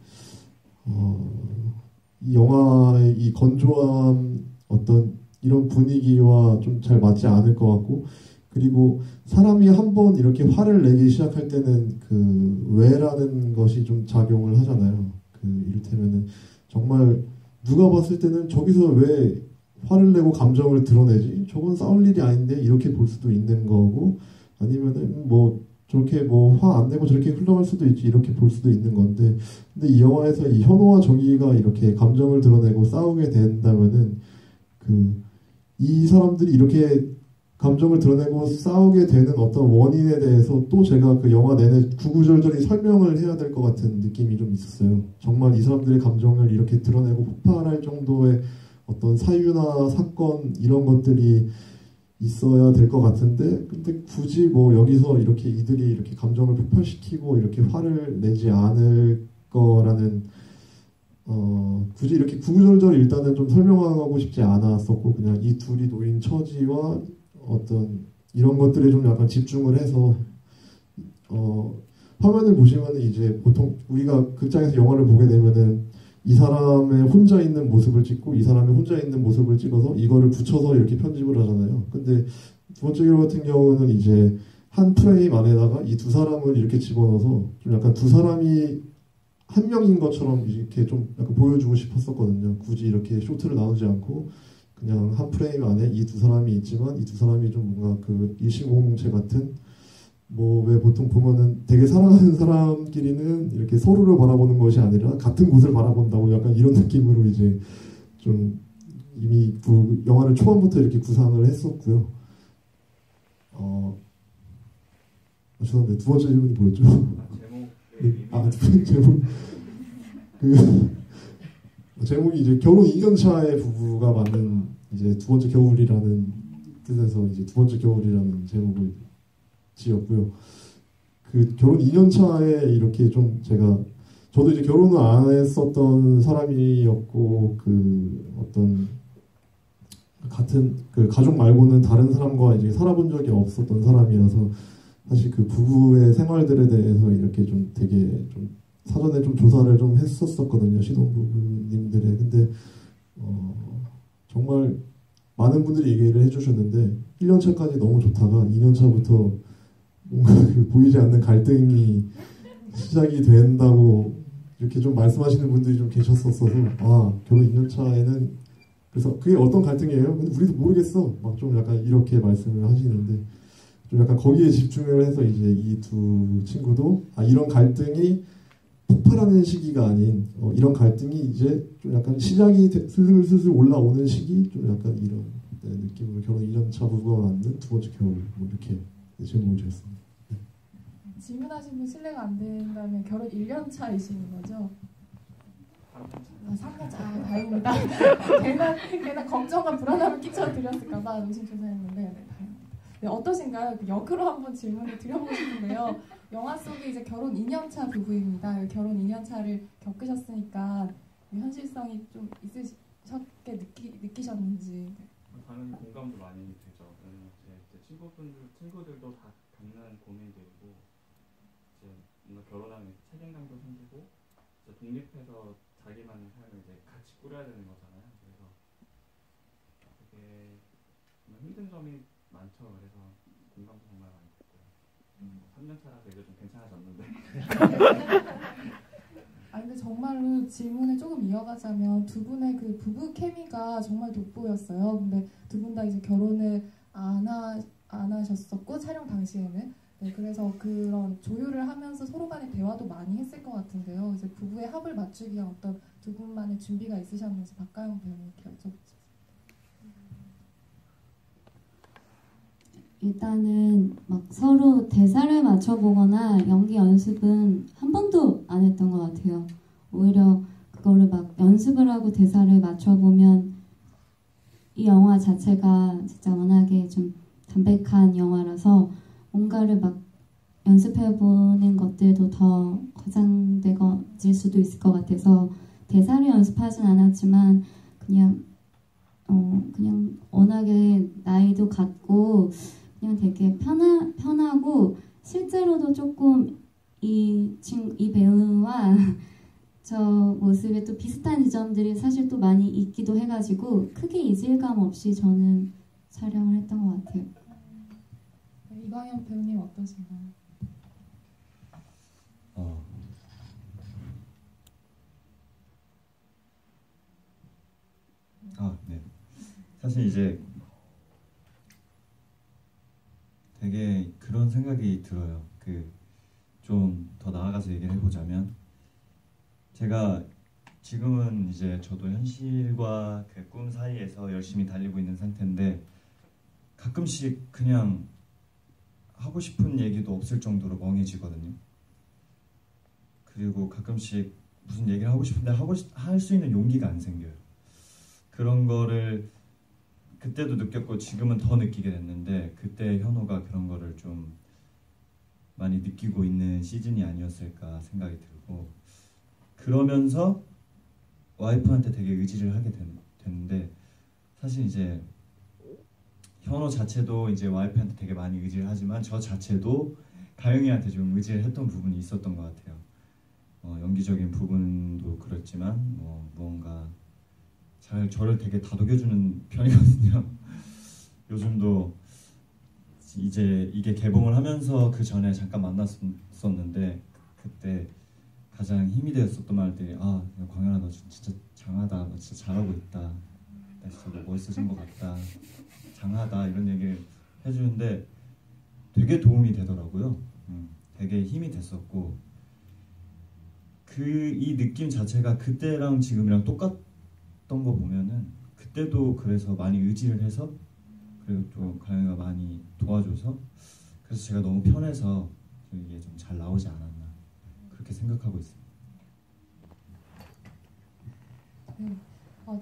이 영화의 이 건조한 어떤 이런 분위기와 좀 잘 맞지 않을 것 같고, 그리고 사람이 한번 이렇게 화를 내기 시작할 때는 그 왜라는 것이 좀 작용을 하잖아요. 그 이를테면은 정말 누가 봤을 때는 저기서 왜 화를 내고 감정을 드러내지? 저건 싸울 일이 아닌데 이렇게 볼 수도 있는 거고, 아니면은 뭐 저렇게 뭐 화 안 내고 저렇게 흘러갈 수도 있지 이렇게 볼 수도 있는 건데, 근데 이 영화에서 이 현호와 정의가 이렇게 감정을 드러내고 싸우게 된다면은 이 사람들이 이렇게 감정을 드러내고 싸우게 되는 어떤 원인에 대해서 또 제가 그 영화 내내 구구절절히 설명을 해야 될 것 같은 느낌이 좀 있었어요. 정말 이 사람들의 감정을 이렇게 드러내고 폭발할 정도의 어떤 사유나 사건 이런 것들이 있어야 될 것 같은데, 근데 굳이 뭐 여기서 이렇게 이들이 이렇게 감정을 폭발시키고 이렇게 화를 내지 않을 거라는 굳이 이렇게 구구절절 일단은 좀 설명하고 싶지 않았었고, 그냥 이 둘이 놓인 처지와 어떤 이런 것들에 좀 약간 집중을 해서 화면을 보시면은 이제 보통 우리가 극장에서 영화를 보게 되면은 이 사람의 혼자 있는 모습을 찍고 이 사람의 혼자 있는 모습을 찍어서 이거를 붙여서 이렇게 편집을 하잖아요. 근데 두 번째 경우 같은 경우는 이제 한 프레임 안에다가 이 두 사람을 이렇게 집어넣어서 좀 약간 두 사람이 한 명인 것처럼 이렇게 좀 약간 보여주고 싶었었거든요. 굳이 이렇게 쇼트를 나누지 않고 그냥 한 프레임 안에 이 두 사람이 있지만 이 두 사람이 좀 뭔가 그 일신공동체 같은, 뭐 왜 보통 보면은 되게 사랑하는 사람끼리는 이렇게 서로를 바라보는 것이 아니라 같은 곳을 바라본다고, 약간 이런 느낌으로 이제 좀 이미 그 영화를 초반부터 이렇게 구상을 했었고요. 죄송한데 두 번째 질문이 뭐였죠? 제목 제목이 이제 결혼 2년 차의 부부가 만든 이제 두 번째 겨울이라는 뜻에서 이제 두 번째 겨울이라는 제목을 지었고요. 그 결혼 2년 차에 이렇게 좀 저도 이제 결혼을 안 했었던 사람이었고, 그 어떤 같은 그 가족 말고는 다른 사람과 이제 살아본 적이 없었던 사람이라서 사실 그 부부의 생활들에 대해서 이렇게 좀 되게 좀 사전에 좀 조사를 좀 했었었거든요, 신혼부부님들의. 근데 정말 많은 분들이 얘기를 해주셨는데 1년 차까지 너무 좋다가 2년 차부터 뭔가 그 보이지 않는 갈등이 시작이 된다고 이렇게 좀 말씀하시는 분들이 좀 계셨었어서, 결혼 2년 차에는 그래서 그게 어떤 갈등이에요? 근데 우리도 모르겠어. 막 좀 약간 이렇게 말씀을 하시는데, 좀 약간 거기에 집중을 해서 이제 이 두 친구도 이런 갈등이 폭발하는 시기가 아닌 이런 갈등이 이제 좀 약간 시작이 슬슬 올라오는 시기, 좀 약간 이런 느낌으로 결혼 2년 차 부부가 만든 두 번째 겨울, 뭐 이렇게 제목을 지었습니다. 질문하신 분 실례가 안 된다면 결혼 1년 차이시는 거죠? 3년 차. 다행입니다. 괜한 걱정과 불안함을 끼쳐드렸을까봐 의심조사했는데, 다행입니다. 네, 어떠신가요? 역으로 한번 질문을 드려보고 싶은데요. 영화 속에 이제 결혼 2년 차 부부입니다. 결혼 2년 차를 겪으셨으니까 현실성이 좀 있으셨게 느끼셨는지. 당연히 공감도 많이 되죠. 왜냐면 제 친구들도 다 겪는 고민들이고, 이제 뭔가 결혼하면 책임감도 생기고, 이제 독립해서 자기만의 삶을 이제 같이 꾸려야 되는 거잖아요. 그래서 되게 힘든 점이 많죠. 그래서 공감도 정말 많이 됐고요. 3년 차라서 이제 좀 괜찮아졌는데. 근데 정말로 질문을 조금 이어가자면 두 분의 그 부부 케미가 정말 돋보였어요. 근데 두 분 다 이제 결혼을 안 하셨었고, 촬영 당시에는. 네, 그래서 그런 조율을 하면서 서로 간의 대화도 많이 했을 것 같은데요. 이제 부부의 합을 맞추기 위한 어떤 두 분만의 준비가 있으셨는지 박가영 배우님께 여쭤보겠습니다. 일단은 막 서로 대사를 맞춰보거나 연기 연습은 한 번도 안 했던 것 같아요. 오히려 그거를 막 연습을 하고 대사를 맞춰보면 이 영화 자체가 진짜 워낙에 좀 담백한 영화라서 뭔가를 막 연습해보는 것들도 더 과장되질 수도 있을 것 같아서 대사를 연습하진 않았지만 그냥 그냥 워낙에 나이도 같고 그냥 되게 편하고 실제로도 조금 이 배우와 저 모습에 또 비슷한 지점들이 사실 또 많이 있기도 해가지고 크게 이질감 없이 저는 촬영을 했던 것 같아요. 네, 이광현 배우님 어떠신가요? 네. 사실 이제 되게 그런 생각이 들어요. 좀 더 나아가서 얘기를 해보자면, 제가 지금은 이제 저도 현실과 그 꿈 사이에서 열심히 달리고 있는 상태인데, 가끔씩 그냥 하고 싶은 얘기도 없을 정도로 멍해지거든요. 그리고 가끔씩 무슨 얘기를 하고 싶은데 할 수 있는 용기가 안 생겨요. 그런 거를 그때도 느꼈고 지금은 더 느끼게 됐는데, 그때 현호가 그런 거를 좀 많이 느끼고 있는 시즌이 아니었을까 생각이 들고, 그러면서 와이프한테 되게 의지를 하게 됐는데, 사실 이제 현호 자체도 이제 와이프한테 되게 많이 의지를 하지만 저 자체도 가영이한테 좀 의지를 했던 부분이 있었던 것 같아요. 연기적인 부분도 그렇지만 무언가 저를 되게 다독여주는 편이거든요. 요즘도 이제 이게 개봉을 하면서 그 전에 잠깐 만났었는데, 그때 가장 힘이 되었었던 말들이 광현아 너 진짜 장하다, 너 진짜 잘하고 있다, 나 진짜 너 멋있어진 것 같다, 장하다, 이런 얘기를 해주는데 되게 도움이 되더라고요. 되게 힘이 됐었고, 이 느낌 자체가 그때랑 지금이랑 똑같던 거 보면은, 그때도 그래서 많이 의지를 해서, 그리고 또 가영이가 많이 도와줘서, 그래서 제가 너무 편해서 이게 좀 잘 나오지 않았나 그렇게 생각하고 있습니다. 네.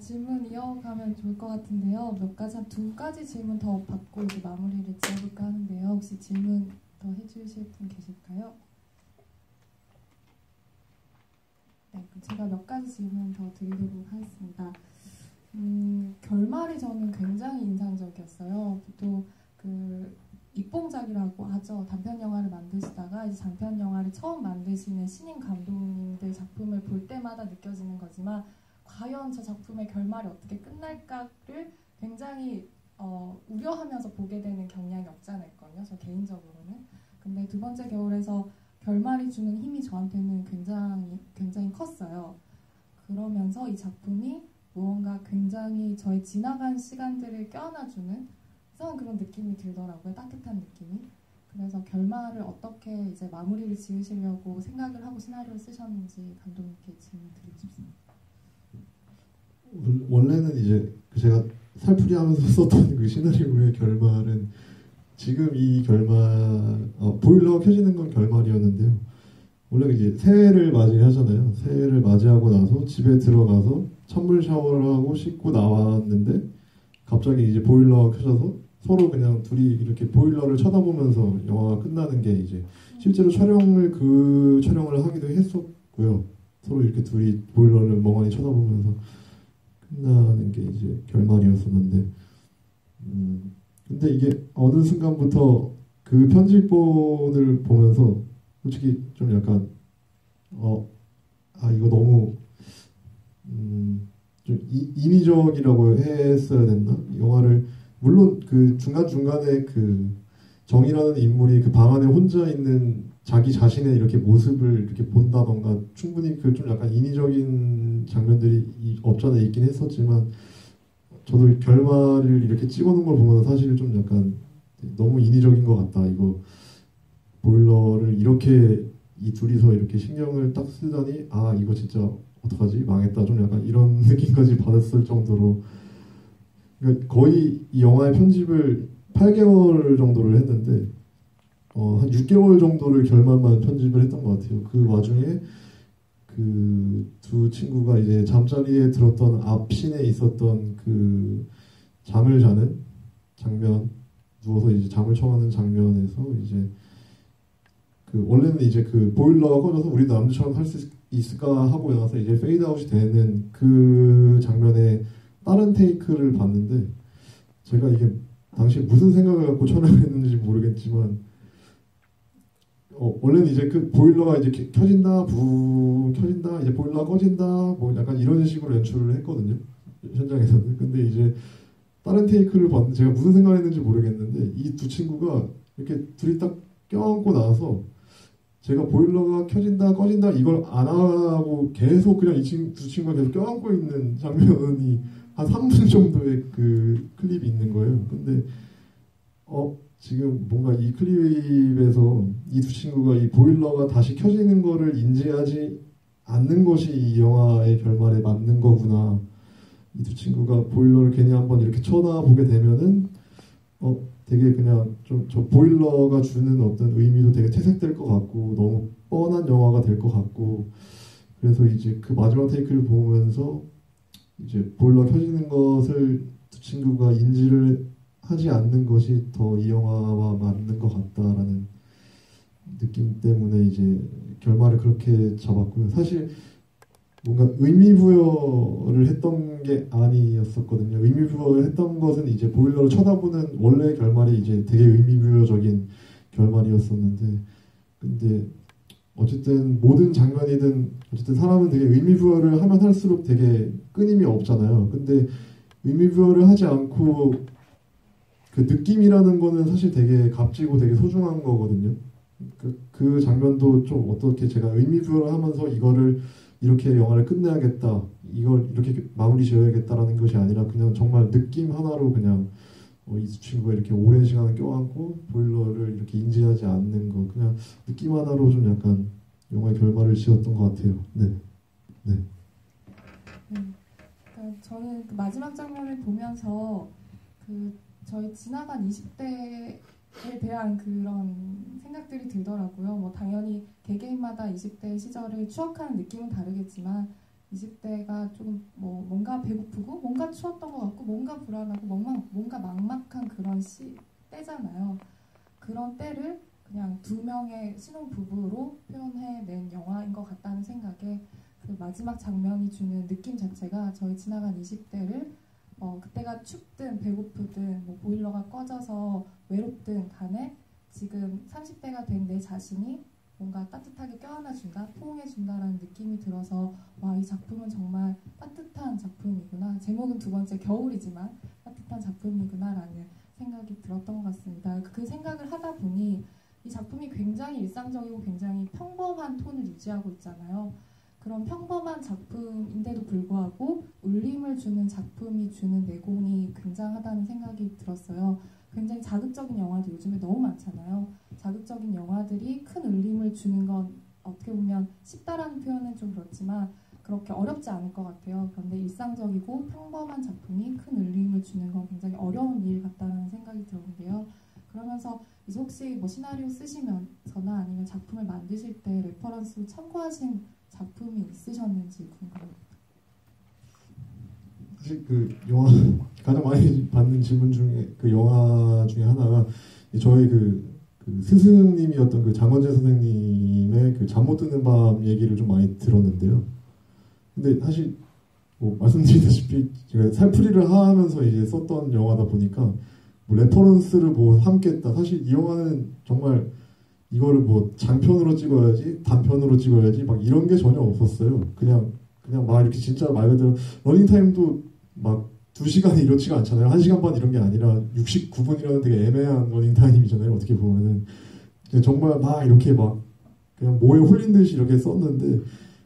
질문 이어가면 좋을 것 같은데요. 한 두 가지 질문 더 받고 이제 마무리를 지어볼까 하는데요. 혹시 질문 더 해주실 분 계실까요? 네, 그럼 제가 몇 가지 질문 더 드리도록 하겠습니다. 결말이 저는 굉장히 인상적이었어요. 또 입봉작이라고 하죠. 단편 영화를 만드시다가 이제 장편 영화를 처음 만드시는 신인 감독님들 작품을 볼 때마다 느껴지는 거지만, 과연 저 작품의 결말이 어떻게 끝날까를 굉장히 우려하면서 보게 되는 경향이 없지 않아 있거든요. 저 개인적으로는. 근데 두 번째 겨울에서 결말이 주는 힘이 저한테는 굉장히 컸어요. 그러면서 이 작품이 무언가 굉장히 저의 지나간 시간들을 껴안아주는 이상한 그런 느낌이 들더라고요. 따뜻한 느낌이. 그래서 결말을 어떻게 이제 마무리를 지으시려고 생각을 하고 시나리오를 쓰셨는지 감독님께 질문 드리고 싶습니다. 원래는 이제 제가 살풀이하면서 썼던 그 시나리오의 결말은, 지금 이 결말 보일러 켜지는 건 결말이었는데요. 원래 이제 새해를 맞이하잖아요. 새해를 맞이하고 나서 집에 들어가서 찬물 샤워를 하고 씻고 나왔는데, 갑자기 이제 보일러가 켜져서 서로 그냥 둘이 이렇게 보일러를 쳐다보면서 영화가 끝나는 게, 이제 실제로 촬영을 하기도 했었고요. 서로 이렇게 둘이 보일러를 멍하니 쳐다보면서 끝나는 게 이제 결말이었었는데, 근데 이게 어느 순간부터 그 편집본을 보면서 솔직히 좀 약간 이거 너무 좀 인위적이라고 했어야 됐나? 영화를, 물론 그 중간중간에 그 정이라는 인물이 그 방 안에 혼자 있는 자기 자신의 이렇게 모습을 이렇게 본다던가, 충분히 그 좀 약간 인위적인 장면들이 없잖아 있긴 했었지만, 저도 결말을 이렇게 찍어놓은 걸 보면 사실 좀 약간 너무 인위적인 것 같다. 이거 보일러를 이렇게 이 둘이서 이렇게 신경을 딱 쓰더니 이거 진짜 어떡하지? 망했다. 좀 약간 이런 느낌까지 받았을 정도로, 그러니까 거의 이 영화의 편집을 8개월 정도를 했는데 한 6개월 정도를 결말만 편집을 했던 것 같아요. 그 와중에 그 두 친구가 이제 잠자리에 들었던 앞신에 있었던 그 잠을 자는 장면, 누워서 이제 잠을 청하는 장면에서 이제 그 원래는 이제 그 보일러가 꺼져서 우리도 남들처럼 할 수 있을까 하고 나서 이제 페이드아웃이 되는 그 장면에 다른 테이크를 봤는데 제가 이게 당시에 무슨 생각을 갖고 촬영을 했는지 모르겠지만 원래는 이제 그 보일러가 이제 켜진다, 켜진다, 이제 보일러가 꺼진다, 뭐 약간 이런 식으로 연출을 했거든요. 현장에서는. 근데 이제 다른 테이크를 봤는데 제가 무슨 생각을 했는지 모르겠는데 이 두 친구가 이렇게 둘이 딱 껴안고 나서 제가 보일러가 켜진다, 꺼진다 이걸 안 하고 계속 그냥 두 친구가 계속 껴안고 있는 장면이 한 3분 정도의 그 클립이 있는 거예요. 근데 지금 뭔가 이 클립에서 이 두 친구가 이 보일러가 다시 켜지는 거를 인지하지 않는 것이 이 영화의 결말에 맞는 거구나. 이 두 친구가 보일러를 괜히 한번 이렇게 쳐다보게 되면은 되게 그냥 좀 저 보일러가 주는 어떤 의미도 되게 퇴색될 것 같고 너무 뻔한 영화가 될 것 같고 그래서 이제 그 마지막 테이크를 보면서 이제 보일러 켜지는 것을 두 친구가 인지를 하지 않는 것이 더 이 영화와 맞는 것 같다라는 느낌 때문에 이제 결말을 그렇게 잡았고요. 사실 뭔가 의미부여를 했던 게 아니었었거든요. 의미부여를 했던 것은 이제 보일러를 쳐다보는 원래 결말이 이제 되게 의미부여적인 결말이었었는데 근데 어쨌든 모든 장면이든 어쨌든 사람은 되게 의미부여를 하면 할수록 되게 끊임이 없잖아요. 근데 의미부여를 하지 않고 그 느낌이라는 거는 사실 되게 값지고 되게 소중한 거거든요. 그 장면도 좀 어떻게 제가 의미부여를 하면서 이거를 이렇게 영화를 끝내야겠다, 이걸 이렇게 마무리 지어야겠다라는 것이 아니라 그냥 정말 느낌 하나로 그냥 이 친구가 이렇게 오랜 시간을 껴안고 보일러를 이렇게 인지하지 않는 거 그냥 느낌 하나로 좀 약간 영화의 결말을 지었던 것 같아요. 네. 그러니까 저는 그 마지막 장면을 보면서 저희 지나간 20대에 대한 그런 생각들이 들더라고요. 뭐 당연히 개개인마다 20대 시절을 추억하는 느낌은 다르겠지만 20대가 조금 뭐 뭔가 배고프고 뭔가 추웠던 것 같고 뭔가 불안하고 뭔가 막막한 그런 때잖아요. 그런 때를 그냥 두 명의 신혼부부로 표현해낸 영화인 것 같다는 생각에 그 마지막 장면이 주는 느낌 자체가 저희 지나간 20대를 그때가 춥든 배고프든 뭐 보일러가 꺼져서 외롭든 간에 지금 30대가 된 내 자신이 뭔가 따뜻하게 껴안아준다, 포옹해준다라는 느낌이 들어서 와, 이 작품은 정말 따뜻한 작품이구나. 제목은 두 번째 겨울이지만 따뜻한 작품이구나라는 생각이 들었던 것 같습니다. 그 생각을 하다 보니 이 작품이 굉장히 일상적이고 굉장히 평범한 톤을 유지하고 있잖아요. 그런 평범한 작품인데도 불구하고 울림을 주는 작품이 주는 내공이 굉장하다는 생각이 들었어요. 굉장히 자극적인 영화도 요즘에 너무 많잖아요. 자극적인 영화들이 큰 울림을 주는 건 어떻게 보면 쉽다라는 표현은 좀 그렇지만 그렇게 어렵지 않을 것 같아요. 그런데 일상적이고 평범한 작품이 큰 울림을 주는 건 굉장히 어려운 일 같다는 생각이 들었는데요. 그러면서 이제 혹시 뭐 시나리오 쓰시면서나 아니면 작품을 만드실 때 레퍼런스로 참고하신 작품이 있으셨는지 궁금합니다. 사실 그 영화 가장 많이 받는 질문 중에 그 영화 중에 하나가 저희 그 스승님이었던 그 장원재 선생님의 그 잠 못 드는 밤 얘기를 좀 많이 들었는데요. 근데 사실 뭐 말씀드리다시피 제가 살풀이를 하면서 이제 썼던 영화다 보니까 뭐 레퍼런스를 뭐 함께했다. 사실 이 영화는 정말 이거를 뭐 장편으로 찍어야지 단편으로 찍어야지 막 이런 게 전혀 없었어요. 그냥 막 이렇게 진짜 말 그대로 러닝타임도 막 2시간이 이렇지가 않잖아요. 1시간 반 이런 게 아니라 69분이라는 되게 애매한 러닝타임이잖아요. 어떻게 보면은 정말 막 이렇게 막 그냥 뭐에 홀린 듯이 이렇게 썼는데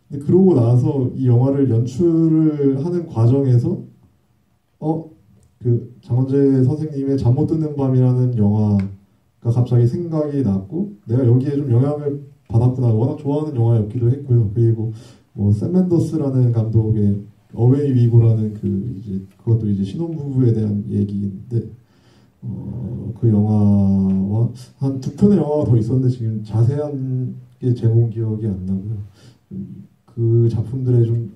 근데 그러고 나서 이 영화를 연출을 하는 과정에서 그 장원재 선생님의 잠 못 드는 밤이라는 영화가 갑자기 생각이 났고 내가 여기에 좀 영향을 받았구나. 워낙 좋아하는 영화였기도 했고요. 그리고 뭐 샘 맨더스라는 감독의 어웨이 위고라는 그것도 이제 신혼부부에 대한 얘기인데 그 영화와 한 2편의 영화가 더 있었는데 지금 자세한 게 제목 기억이 안 나고요. 그 작품들에 좀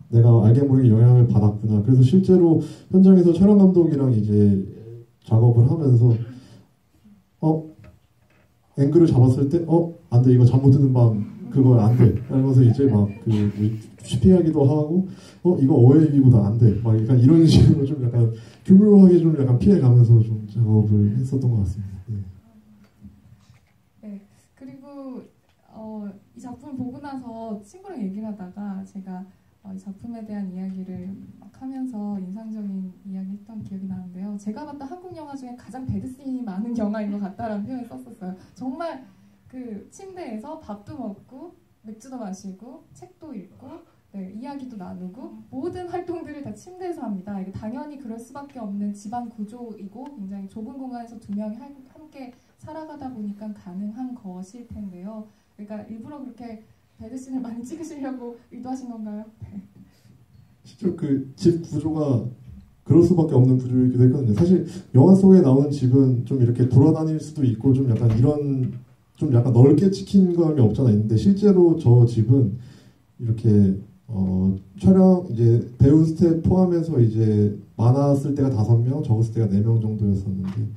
내가 알게 모르게 영향을 받았구나. 그래서 실제로 현장에서 촬영 감독이랑 이제 작업을 하면서 앵글을 잡았을 때 안 돼, 이거 잠 못 드는 밤 그걸 안 돼. 하면서 이제 막그 취피하기도 하고 이거 어웨이비보다 안 돼. 막 약간 이런 식으로 좀 약간 교묘하게 좀 약간 피해가면서 좀 작업을 했었던 것 같습니다. 네. 네. 그리고 이 작품을 보고 나서 친구랑 얘기를 하다가 제가 이 작품에 대한 이야기를 막 하면서 인상적인 이야기 했던 기억이 나는데요. 제가 봤던 한국 영화 중에 가장 배드씬이 많은 영화인 것 같다라는 표현을 썼었어요. 정말 그 침대에서 밥도 먹고 맥주도 마시고 책도 읽고 네, 이야기도 나누고 모든 활동들을 다 침대에서 합니다. 이게 당연히 그럴 수밖에 없는 집안 구조이고 굉장히 좁은 공간에서 두 명이 함께 살아가다 보니까 가능한 것일 텐데요. 그러니까 일부러 그렇게 배드씬을 많이 찍으시려고 의도하신 건가요? 네. 실제로 그 집 구조가 그럴 수밖에 없는 구조이기도 했거든요. 사실 영화 속에 나오는 집은 좀 이렇게 돌아다닐 수도 있고 좀 약간 이런 좀 약간 넓게 찍힌 감이 없잖아 있는데 실제로 저 집은 이렇게 촬영 이제 배우 스텝 포함해서 이제 많았을 때가 5명, 적었을 때가 4명 정도였었는데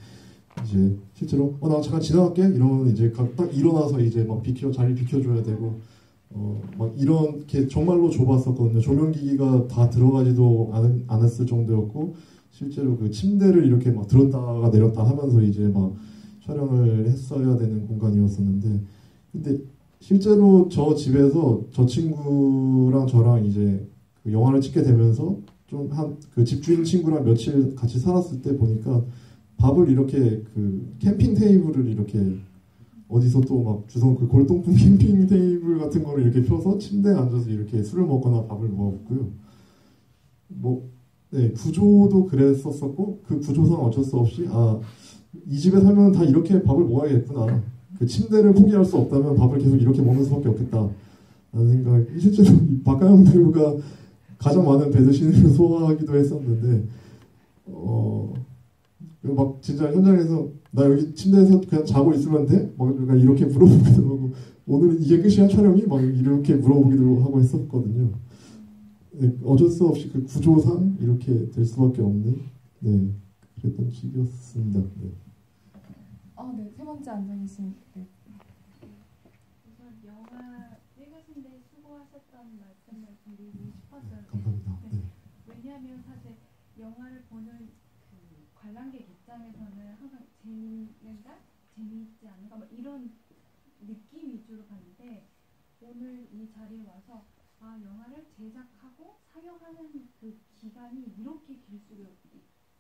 이제 실제로 나 잠깐 지나갈게 이러면 이제 딱 일어나서 이제 막 자리 비켜줘야 되고 막 이렇게 정말로 좁았었거든요. 조명기기가 다 들어가지도 않았을 정도였고 실제로 그 침대를 이렇게 막 들었다가 내렸다 하면서 이제 막 촬영을 했어야 되는 공간이었었는데 근데 실제로 저 집에서 저 친구랑 저랑 이제 그 영화를 찍게 되면서 좀 그 집주인 친구랑 며칠 같이 살았을 때 보니까 밥을 이렇게 그 캠핑 테이블을 이렇게 어디서 또 막 주성 그 골동품 캠핑 테이블 같은 거를 이렇게 펴서 침대에 앉아서 이렇게 술을 먹거나 밥을 먹었고요. 네, 구조도 그랬었었고 그 구조상 어쩔 수 없이 이 집에 살면 다 이렇게 밥을 먹어야겠구나. 그 침대를 포기할 수 없다면 밥을 계속 이렇게 먹는 수밖에 없겠다. 라는 생각. 실제로 박가영 배우가 가장 많은 배드신을 소화하기도 했었는데 막 진짜 현장에서 나 여기 침대에서 그냥 자고 있으면 돼? 막 이렇게 물어보기도 하고 오늘은 이게 끝이야 촬영이? 막 이렇게 물어보기도 하고 했었거든요. 네, 어쩔 수 없이 그 구조상 이렇게 될 수밖에 없는 네 그랬던 시기였습니다. 네. 네, 세 번째 앉아 계신 네. 우선 영화 찍으신데 수고하셨다는 말씀을 드리고 싶었어요. 감사합니다. 네. 왜냐하면 사실 영화를 보는 그 관람객 입장에서는 항상 재밌는가? 재미있지 않은가? 뭐 이런 느낌 위주로 봤는데 오늘 이 자리에 와서 영화를 제작하고 상영하는 그 기간이 이렇게 길 수가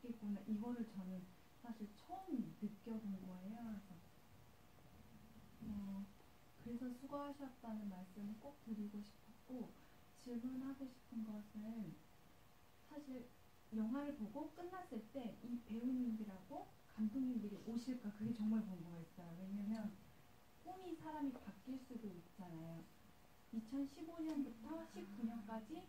있겠구나. 이거를 저는 사실 처음 느껴본 거예요. 그래서 수고하셨다는 말씀을 꼭 드리고 싶었고 질문하고 싶은 것은 사실 영화를 보고 끝났을 때 이 배우님들하고 감독님들이 오실까 그게 정말 궁금했어요. 왜냐면 꿈이 사람이 바뀔 수도 있잖아요. 2015년부터 19년까지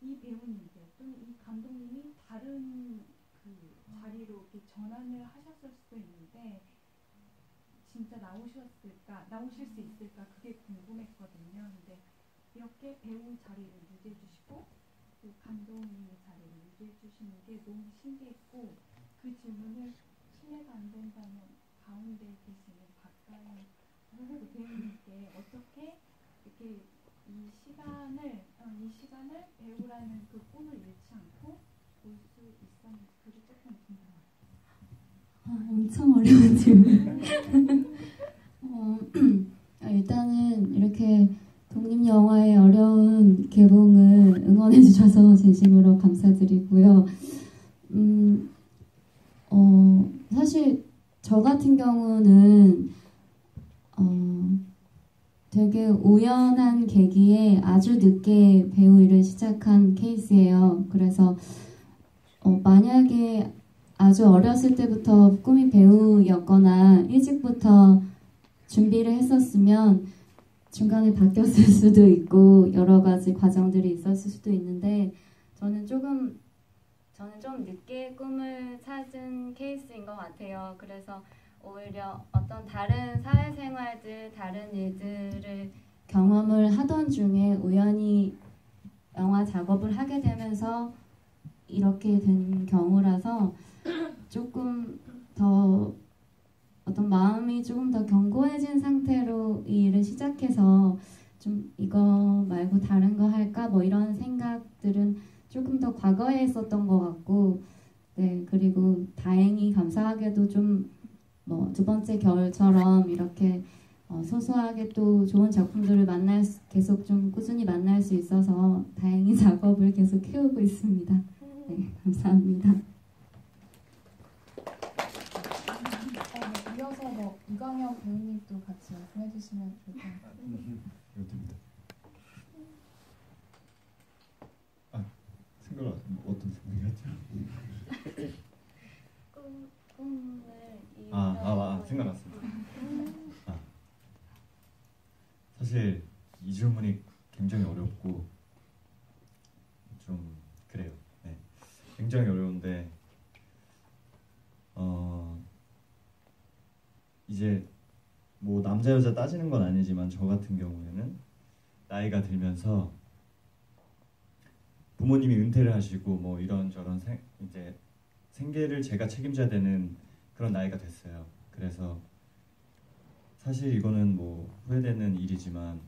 이 배우님들 또는 이 감독님이 다른 그 자리로 이렇게 전환을 하셨을 수도 있는데 진짜 나오실 수 있을까 그게 궁금했거든요. 근데 이렇게 배우 자리를 유지해 주시고 또 감독님의 자리를 유지해 주시는 게 너무 신기했고 그 질문을 실례가 안 된다면 가운데 계시는 박가영 배우님께 어떻게 이렇게 이 시간을 배우라는 그 꿈을 잃지 않고 볼 수 있었는지 그게 조금 궁금해요. 엄청 어려운 질문. 일단은 이렇게 독립영화의 어려운 개봉을 응원해주셔서 진심으로 감사드리고요. 사실 저 같은 경우는 되게 우연한 계기에 아주 늦게 배우 일을 시작한 케이스예요. 그래서 만약에 아주 어렸을 때부터 꿈이 배우였거나 일찍부터 준비를 했었으면 중간에 바뀌었을 수도 있고 여러 가지 과정들이 있었을 수도 있는데 저는 좀 늦게 꿈을 찾은 케이스인 것 같아요. 그래서 오히려 어떤 다른 사회생활들, 다른 일들을 경험을 하던 중에 우연히 영화 작업을 하게 되면서 이렇게 된 경우라서 조금 더 어떤 마음이 조금 더 견고해진 상태로 이 일을 시작해서 좀 다른 거 할까 뭐 이런 생각들은 조금 더 과거에 했었던 것 같고 네 그리고 다행히 감사하게도 좀 뭐 두 번째 겨울처럼 이렇게 소소하게 또 좋은 작품들을 계속 좀 꾸준히 만날 수 있어서 다행히 작업을 계속 해오고 있습니다. 네, 감사합니다. 이어서 뭐 이광현 배우님도 같이 말씀해 주시면 좋을 것 같아요. 이거 됩니다. 생각을 어떤 생각이었죠? 꿈을 생각났습니다. 사실 이 질문이 굉장히 어렵고 좀 그래요. 네. 굉장히 어려운데 이제 뭐 남자 여자 따지는 건 아니지만 저 같은 경우에는 나이가 들면서 부모님이 은퇴를 하시고 뭐 이런저런 이제 생계를 제가 책임져야 되는 그런 나이가 됐어요. 그래서 사실 이거는 뭐 후회되는 일이지만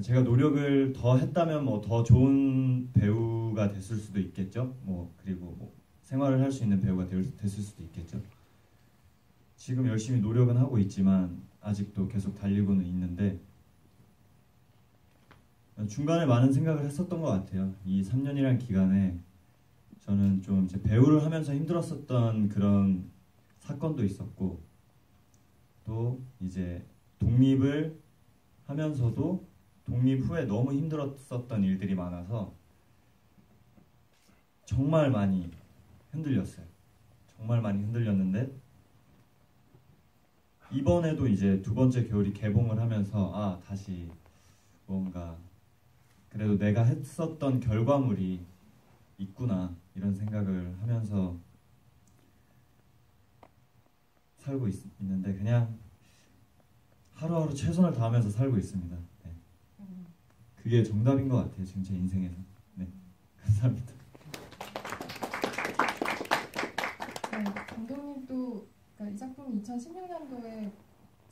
제가 노력을 더 했다면 뭐 더 좋은 배우가 됐을 수도 있겠죠. 뭐 그리고 뭐 생활을 할 수 있는 배우가 됐을 수도 있겠죠. 지금 열심히 노력은 하고 있지만 아직도 계속 달리고는 있는데 중간에 많은 생각을 했었던 것 같아요. 이 3년이란 기간에 저는 좀 이제 배우를 하면서 힘들었었던 그런 사건도 있었고 또 이제 독립을 하면서도 독립 후에 너무 힘들었었던 일들이 많아서 정말 많이 흔들렸어요. 정말 많이 흔들렸는데 이번에도 이제 두 번째 겨울이 개봉을 하면서 다시 뭔가 그래도 내가 했었던 결과물이 있구나 이런 생각을 하면서 살고 있는데 그냥 하루하루 최선을 다하면서 살고 있습니다. 네. 그게 정답인 것 같아요. 지금 제 인생에서. 네, 감사합니다. 네, 감독님도 그러니까 이 작품이 2016년도에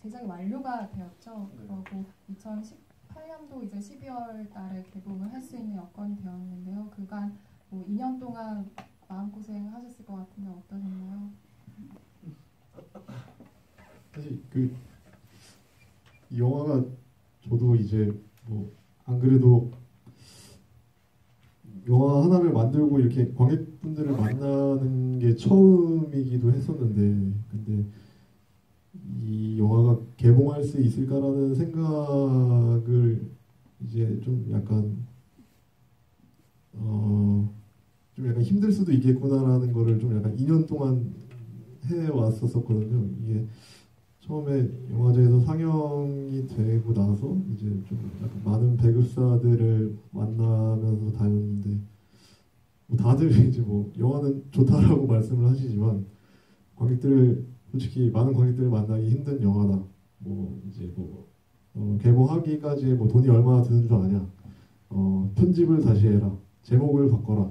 제작이 완료가 되었죠. 그리고 2018년도 이제 12월 달에 개봉을 할 수 있는 여건이 되었는데요. 그간 뭐 2년 동안 마음고생 하셨을 것 같은데 어떠셨나요? 사실 이 영화가 저도 이제 뭐 안 그래도 영화 하나를 만들고 이렇게 관객분들을 만나는 게 처음이기도 했었는데 근데 이 영화가 개봉할 수 있을까라는 생각을 이제 좀 약간 힘들 수도 있겠구나라는 거를 좀 약간 2년 동안 해왔었거든요. 이게 처음에 영화제에서 상영이 되고 나서 이제 좀 약간 많은 배급사들을 만나면서 다녔는데 뭐 다들 이제 뭐 영화는 좋다라고 말씀을 하시지만 솔직히 많은 관객들을 만나기 힘든 영화다. 뭐 이제 개봉하기까지 뭐 돈이 얼마나 드는 줄 아냐. 편집을 다시 해라. 제목을 바꿔라.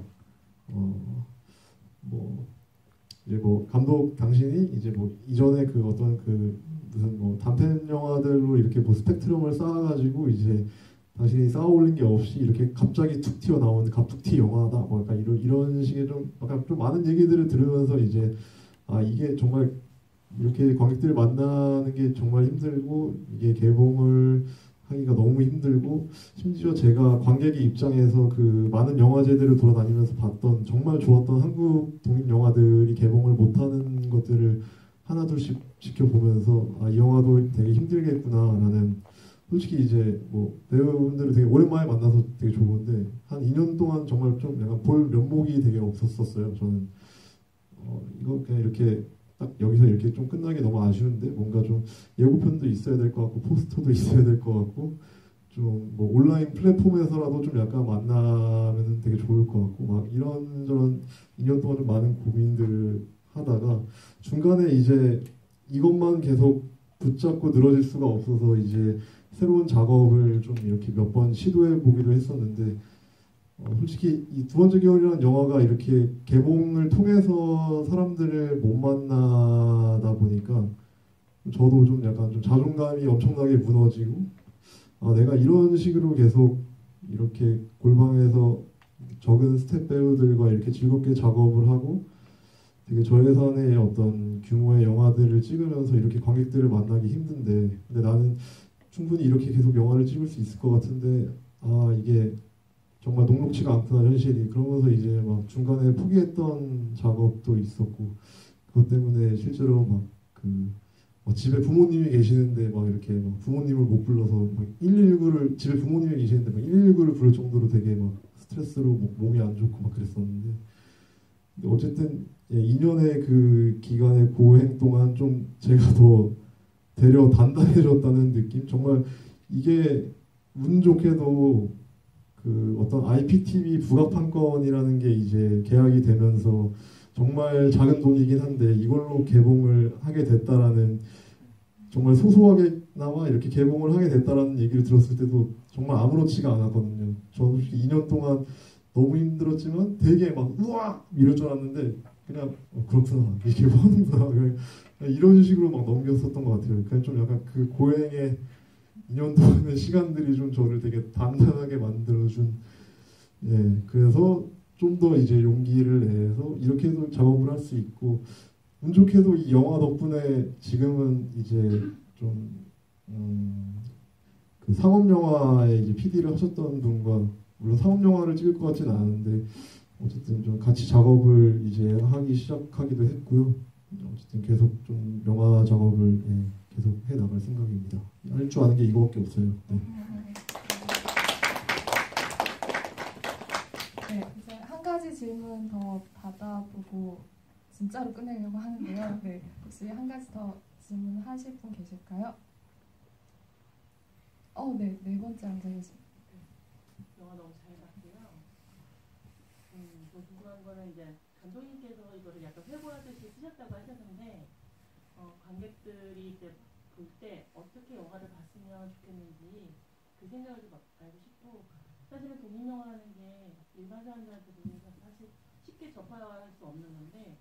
감독 당신이 이제 뭐 이전에 무슨 뭐 단편 영화들로 이렇게 뭐 스펙트럼을 쌓아가지고 이제 당신이 쌓아올린 게 없이 이렇게 갑자기 툭 튀어나온 갑툭튀 영화다. 뭐 약간 이런 식의 좀 많은 얘기들을 들으면서 이제 이게 정말 이렇게 관객들을 만나는 게 정말 힘들고 이게 개봉을 하기가 너무 힘들고 심지어 제가 관객의 입장에서 그 많은 영화제들을 돌아다니면서 봤던 정말 좋았던 한국 독립 영화들이 개봉을 못하는 것들을 하나둘씩 지켜보면서 이 영화도 되게 힘들겠구나라는 솔직히 이제 뭐 배우분들을 되게 오랜만에 만나서 되게 좋은데 한 2년 동안 정말 좀 약간 볼 면목이 되게 없었어요. 저는 이거 그냥 이렇게 딱 여기서 이렇게 좀 끝나기 너무 아쉬운데 뭔가 좀 예고편도 있어야 될 것 같고 포스터도 있어야 될 것 같고 좀 뭐 온라인 플랫폼에서라도 좀 약간 만나면 되게 좋을 것 같고 막 이런저런 2년 동안 좀 많은 고민들을 하다가 중간에 이제 이것만 계속 붙잡고 늘어질 수가 없어서 이제 새로운 작업을 좀 이렇게 몇 번 시도해 보기도 했었는데 솔직히 이 두 번째 겨울이라는 영화가 이렇게 개봉을 통해서 사람들을 못 만나다 보니까 저도 좀 약간 좀 자존감이 엄청나게 무너지고 내가 이런 식으로 계속 이렇게 골방에서 적은 스텝 배우들과 이렇게 즐겁게 작업을 하고 되게 저예산의 어떤 규모의 영화들을 찍으면서 이렇게 관객들을 만나기 힘든데 근데 나는 충분히 이렇게 계속 영화를 찍을 수 있을 것 같은데 아 이게 정말 녹록치가 않구나 현실이. 그러면서 이제 막 중간에 포기했던 작업도 있었고 그것 때문에 실제로 막그 집에 부모님이 계시는데 막 이렇게 막 부모님을 못 불러서 막 119를 집에 부모님이 계시는데 막 119를 부를 정도로 되게 막 스트레스로 몸이 안 좋고 막 그랬었는데 근데 어쨌든 2년의 그 기간의 고행 동안 좀 제가 더 되려 단단해졌다는 느낌. 정말 이게 운 좋게도 그 어떤 IPTV 부가판권이라는 게 이제 계약이 되면서 정말 작은 돈이긴 한데 이걸로 개봉을 하게 됐다라는 정말 소소하게나마 이렇게 개봉을 하게 됐다라는 얘기를 들었을 때도 정말 아무렇지가 않았거든요. 저는 솔직히 2년 동안 너무 힘들었지만 되게 막 우와 이럴 줄 알았는데 그냥 그렇구나 이게 뭐 하는구나 그냥 이런 식으로 막 넘겼었던 것 같아요. 그냥 좀 약간 그 고행의 2년 동안의 시간들이 좀 저를 되게 단단하게 만들어준 그래서 좀 더 이제 용기를 내서 이렇게도 작업을 할 수 있고 운 좋게도 이 영화 덕분에 지금은 이제 좀 그 상업 영화의 이제 PD를 하셨던 분과 물론 상업 영화를 찍을 것 같지는 않은데 어쨌든 좀 같이 작업을 이제 하기 시작하기도 했고요. 어쨌든 계속 좀 영화 작업을 계속 해 나갈 생각입니다. 할 줄 아는 게 이거밖에 없어요. 네. 네, 이제 한 가지 질문 더 받아보고 진짜로 끝내려고 하는데요. 네, 혹시 한 가지 더 질문하실 분 계실까요? 네, 네 번째 앉아 계십니다. 영화 너무 잘 봤고요. 좀 궁금한 거는 이제 감독님께서 이거를 약간 회고하듯이 쓰셨다고 하셨는데 관객들이 이제 볼 때 어떻게 영화를 봤으면 좋겠는지 그 생각을 좀 알고 싶고 사실은 독립영화라는 게 일반 사람들한테 보면 사실 쉽게 접할 수 없는 건데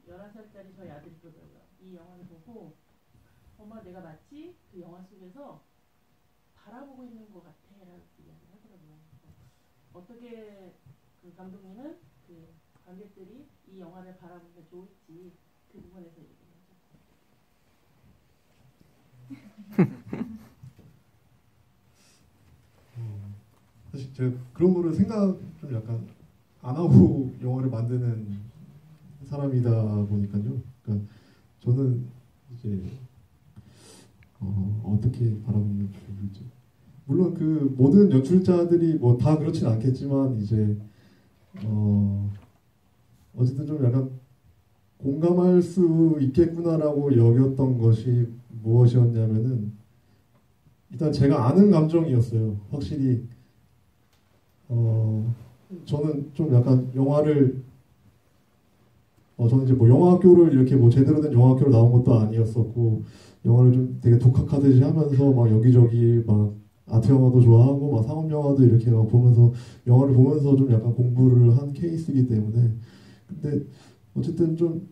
11살짜리 저희 아들이 그러더라고요. 이 영화를 보고 엄마 내가 마치 그 영화 속에서 바라보고 있는 것 같아 라고 이야기를 하더라고요. 어떻게 그 감독님은 그 관객들이 이 영화를 바라보면 좋을지 그 부분에서 얘기를 해주세요. 사실 제가 그런 거를 생각 좀 약간 안 하고 영화를 만드는 사람이다 보니까요. 그러니까 저는 이제 어떻게 바라보면 좋을지 물론 그 모든 연출자들이 뭐 다 그렇진 않겠지만 이제 어쨌든 좀 약간 공감할 수 있겠구나라고 여겼던 것이 무엇이었냐면은 일단 제가 아는 감정이었어요. 확실히 저는 좀 약간 영화를 저는 이제 뭐 영화학교를 이렇게 뭐 제대로 된 영화학교를 나온 것도 아니었었고 영화를 좀 되게 독학하듯이 하면서 막 여기저기 막 아트 영화도 좋아하고 막 상업 영화도 이렇게 막 보면서 영화를 보면서 좀 약간 공부를 한 케이스이기 때문에 근데 어쨌든 좀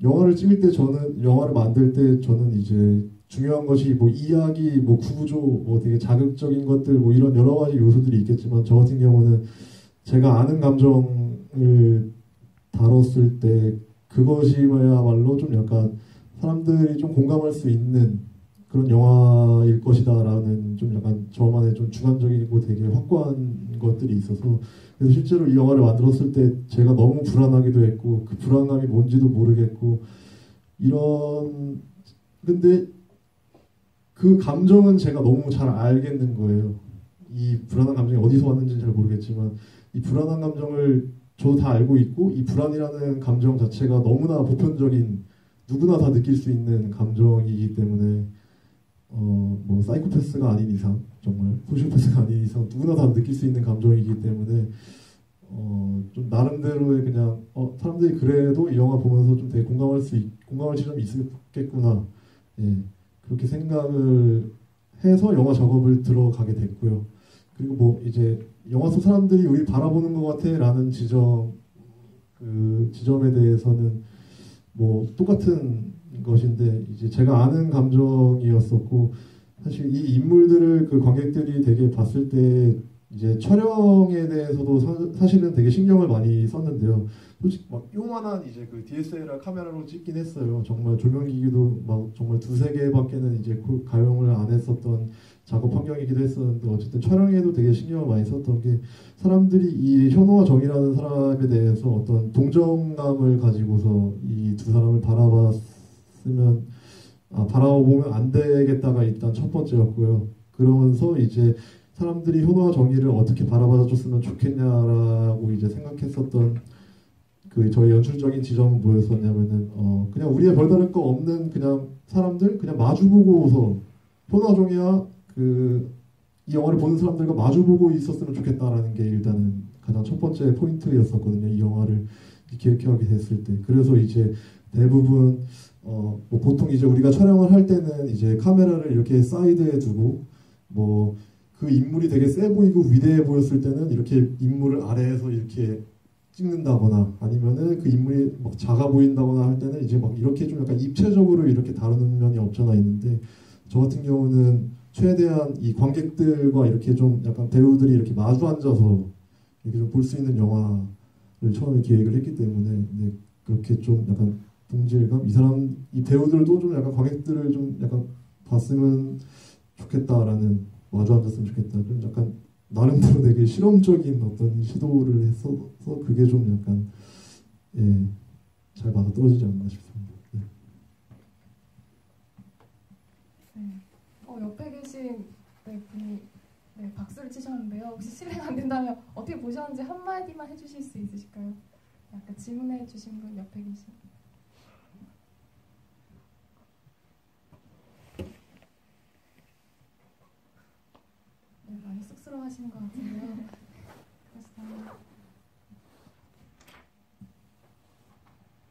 영화를 찍을 때 저는 영화를 만들 때 저는 이제 중요한 것이 뭐 이야기, 뭐 구조, 뭐 되게 자극적인 것들 뭐 이런 여러 가지 요소들이 있겠지만 저 같은 경우는 제가 아는 감정을 다뤘을 때 그것이야말로 좀 약간 사람들이 좀 공감할 수 있는 그런 영화일 것이다라는 좀 약간 저만의 좀 주관적이고 되게 확고한 것들이 있어서 그래서 실제로 이 영화를 만들었을 때 제가 너무 불안하기도 했고 그 불안감이 뭔지도 모르겠고 이런 근데 그 감정은 제가 너무 잘 알겠는 거예요. 이 불안한 감정이 어디서 왔는지는 잘 모르겠지만 이 불안한 감정을 저도 다 알고 있고 이 불안이라는 감정 자체가 너무나 보편적인 누구나 다 느낄 수 있는 감정이기 때문에 뭐 사이코패스가 아닌 이상 정말 소시오패스가 아닌 이상 누구나 다 느낄 수 있는 감정이기 때문에 좀 나름대로의 그냥 사람들이 그래도 이 영화 보면서 좀 되게 공감할 지점이 있겠구나 그렇게 생각을 해서 영화 작업을 들어가게 됐고요. 그리고 뭐 이제 영화 속 사람들이 우리 바라보는 것 같아라는 지점에 대해서는 뭐 똑같은 것인데 이제 제가 아는 감정이었었고 사실 이 인물들을 그 관객들이 되게 봤을 때 이제 촬영에 대해서도 사실은 되게 신경을 많이 썼는데요. 솔직히 막 요만한 이제 그 DSLR 카메라로 찍긴 했어요. 정말 조명기기도 막 정말 2-3개밖에는 이제 가용을 안 했었던 작업 환경이기도 했었는데 어쨌든 촬영에도 되게 신경을 많이 썼던 게 사람들이 이 현호와 정이라는 사람에 대해서 어떤 동정감을 가지고서 이 두 사람을 바라보면 안 되겠다가 일단 첫 번째였고요. 그러면서 이제 사람들이 현호와 정의를 어떻게 바라봐줬으면 좋겠냐라고 이제 생각했었던 그 저희 연출적인 지점은 뭐였었냐면은 그냥 우리의 별다를 거 없는 그냥 사람들 그냥 마주보고서 현호와 정의야 이 영화를 보는 사람들과 마주보고 있었으면 좋겠다라는 게 일단은 가장 첫 번째 포인트였었거든요. 이 영화를 기획하게 됐을 때. 그래서 이제 대부분 뭐 보통 이제 우리가 촬영을 할 때는 이제 카메라를 이렇게 사이드에 두고 뭐 그 인물이 되게 세 보이고 위대해 보였을 때는 이렇게 인물을 아래에서 이렇게 찍는다거나 아니면은 그 인물이 막 작아 보인다거나 할 때는 이제 막 이렇게 좀 약간 입체적으로 이렇게 다루는 면이 없잖아 있는데 저 같은 경우는 최대한 이 관객들과 이렇게 좀 약간 배우들이 이렇게 마주 앉아서 이렇게 좀 볼 수 있는 영화를 처음에 기획을 했기 때문에 그렇게 좀 약간 동질감 이 배우들도 좀 약간 관객들을 좀 약간 봤으면 좋겠다라는 마주 앉았으면 좋겠다 좀 약간 나름대로 되게 실험적인 어떤 시도를 했어서 그게 좀 약간 잘 맞아 떨어지지 않나 싶습니다. 옆에 계신 분이 박수를 치셨는데요. 혹시 실례가 안 된다면 어떻게 보셨는지 한마디만 해주실 수 있으실까요? 약간 질문해 주신 분 옆에 계신. 많이 쑥스러워하시는 것 같은데요.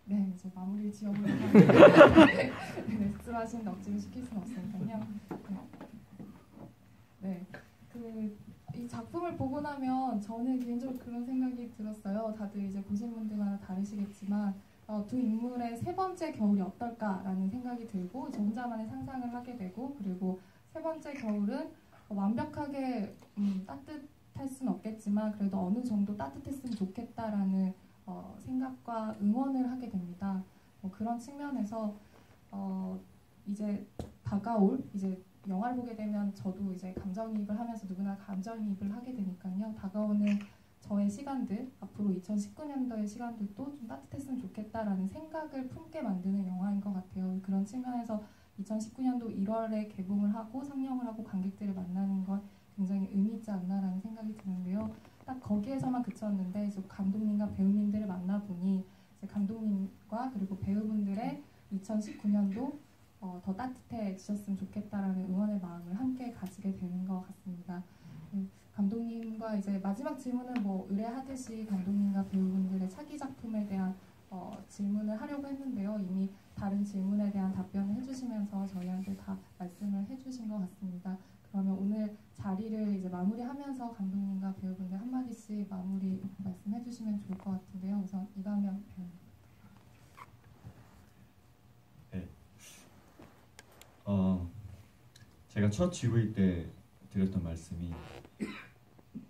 네, 이제 마무리 지어보려고 하는데 쑥스러워하시는데 억지로 시킬 수는 없으니까요. 이 작품을 보고 나면 저는 개인적으로 그런 생각이 들었어요. 다들 이제 보신 분들마다 다르시겠지만 두 인물의 세 번째 겨울이 어떨까라는 생각이 들고 저 혼자만의 상상을 하게 되고 그리고 세 번째 겨울은 완벽하게 따뜻할 수는 없겠지만 그래도 어느 정도 따뜻했으면 좋겠다라는 생각과 응원을 하게 됩니다. 그런 측면에서 이제 다가올 이제 영화를 보게 되면 저도 이제 감정이입을 하면서 누구나 감정이입을 하게 되니까요. 다가오는 저의 시간들, 앞으로 2019년도의 시간들도 좀 따뜻했으면 좋겠다라는 생각을 품게 만드는 영화인 것 같아요. 그런 측면에서 2019년도 1월에 개봉을 하고 상영을 하고 관객들을 만나는 건 굉장히 의미 있지 않나라는 생각이 드는데요. 딱 거기에서만 그쳤는데 감독님과 배우님들을 만나보니 이제 감독님과 그리고 배우분들의 2019년도 더 따뜻해지셨으면 좋겠다라는 응원의 마음을 함께 가지게 되는 것 같습니다. 감독님과 이제 마지막 질문은 뭐 의뢰하듯이 감독님과 배우분들의 차기 작품에 대한 질문을 하려고 했는데요. 이미 다른 질문에 대한 답변을 해주시면서 저희한테 다 말씀을 해주신 것 같습니다. 그러면 오늘 자리를 이제 마무리하면서 감독님과 배우분들 한마디씩 마무리 말씀해주시면 좋을 것 같은데요. 우선 이강명 배우님. 제가 첫 GV 때 드렸던 말씀이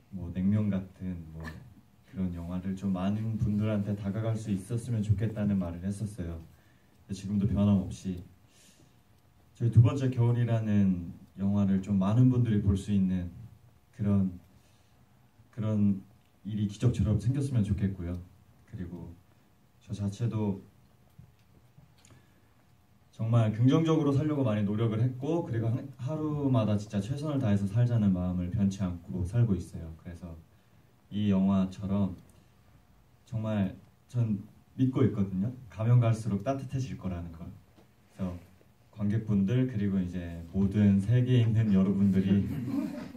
뭐 냉면 같은 뭐 그런 영화를 좀 많은 분들한테 다가갈 수 있었으면 좋겠다는 말을 했었어요. 지금도 변함없이 저희 두 번째 겨울이라는 영화를 좀 많은 분들이 볼 수 있는 그런 일이 기적처럼 생겼으면 좋겠고요. 그리고 저 자체도 정말 긍정적으로 살려고 많이 노력을 했고 그리고 하루마다 진짜 최선을 다해서 살자는 마음을 변치 않고 살고 있어요. 그래서 이 영화처럼 정말 전 믿고 있거든요. 가면 갈수록 따뜻해질 거라는 걸. 그래서 관객분들 그리고 이제 모든 세계에 있는 여러분들이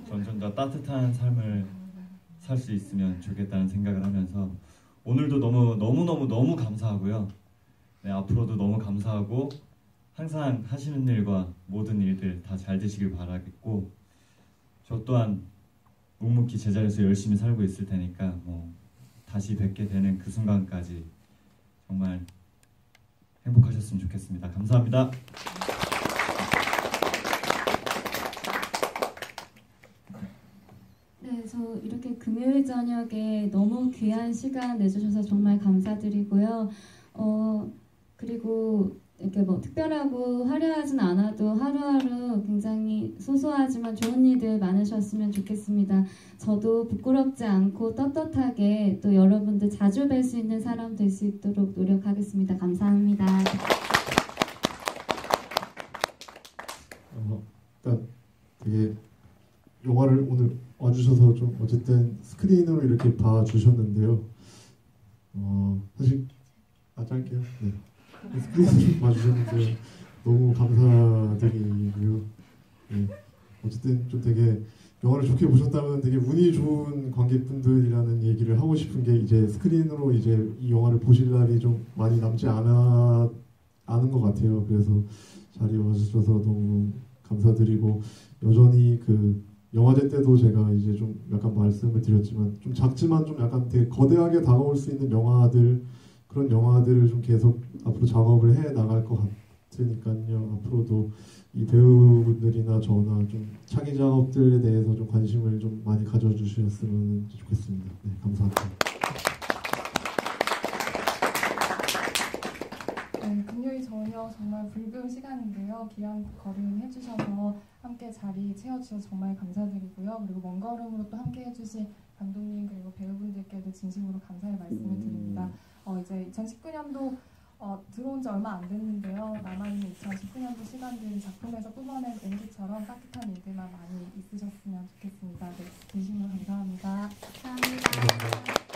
점점 더 따뜻한 삶을 살 수 있으면 좋겠다는 생각을 하면서 오늘도 너무 감사하고요. 네, 앞으로도 너무 감사하고 항상 하시는 일과 모든 일들 다 잘 되시길 바라겠고 저 또한 묵묵히 제자리에서 열심히 살고 있을 테니까 뭐 다시 뵙게 되는 그 순간까지 정말 행복하셨으면 좋겠습니다. 감사합니다. 네, 저 또 이렇게 금요일 저녁에 너무 귀한 시간 내주셔서 정말 감사드리고요. 그리고 이렇게 뭐 특별하고 화려하진 않아도 하루하루 굉장히 소소하지만 좋은 일들 많으셨으면 좋겠습니다. 저도 부끄럽지 않고 떳떳하게 또 여러분들 자주 뵐 수 있는 사람 될 수 있도록 노력하겠습니다. 감사합니다. 일단 되게 영화를 오늘 와주셔서 좀 어쨌든 스크린으로 이렇게 봐주셨는데요. 사실 짧게요. 네. 스크린으로 봐주셨는데 너무 감사드리고요. 네. 어쨌든 좀 되게 영화를 좋게 보셨다면 되게 운이 좋은 관객분들이라는 얘기를 하고 싶은 게 이제 스크린으로 이제 이 영화를 보실 날이 좀 많이 남지 않은 것 같아요. 그래서 자리에 와주셔서 너무 감사드리고 여전히 그 영화제 때도 제가 이제 좀 약간 말씀을 드렸지만 좀 작지만 좀 약간 되게 거대하게 다가올 수 있는 영화들 그런 영화들을 좀 계속 앞으로 작업을 해 나갈 것 같으니까요. 앞으로도 이 배우분들이나 저나 좀 차기 작업들에 대해서 좀 관심을 좀 많이 가져주셨으면 좋겠습니다. 네, 감사합니다. 네, 금요일 저녁 정말 붉은 시간인데요. 귀한 걸음 해주셔서 함께 자리 채워주셔서 정말 감사드리고요. 그리고 먼 걸음으로 또 함께 해주신 감독님 그리고 배우분들께도 진심으로 감사의 말씀을 드립니다. 이제 2019년도 들어온 지 얼마 안 됐는데요. 남아있는 2019년도 시간들 작품에서 뽑아낸 옹기처럼 따뜻한 일들만 많이 있으셨으면 좋겠습니다. 네, 진심으로 감사합니다. 감사합니다.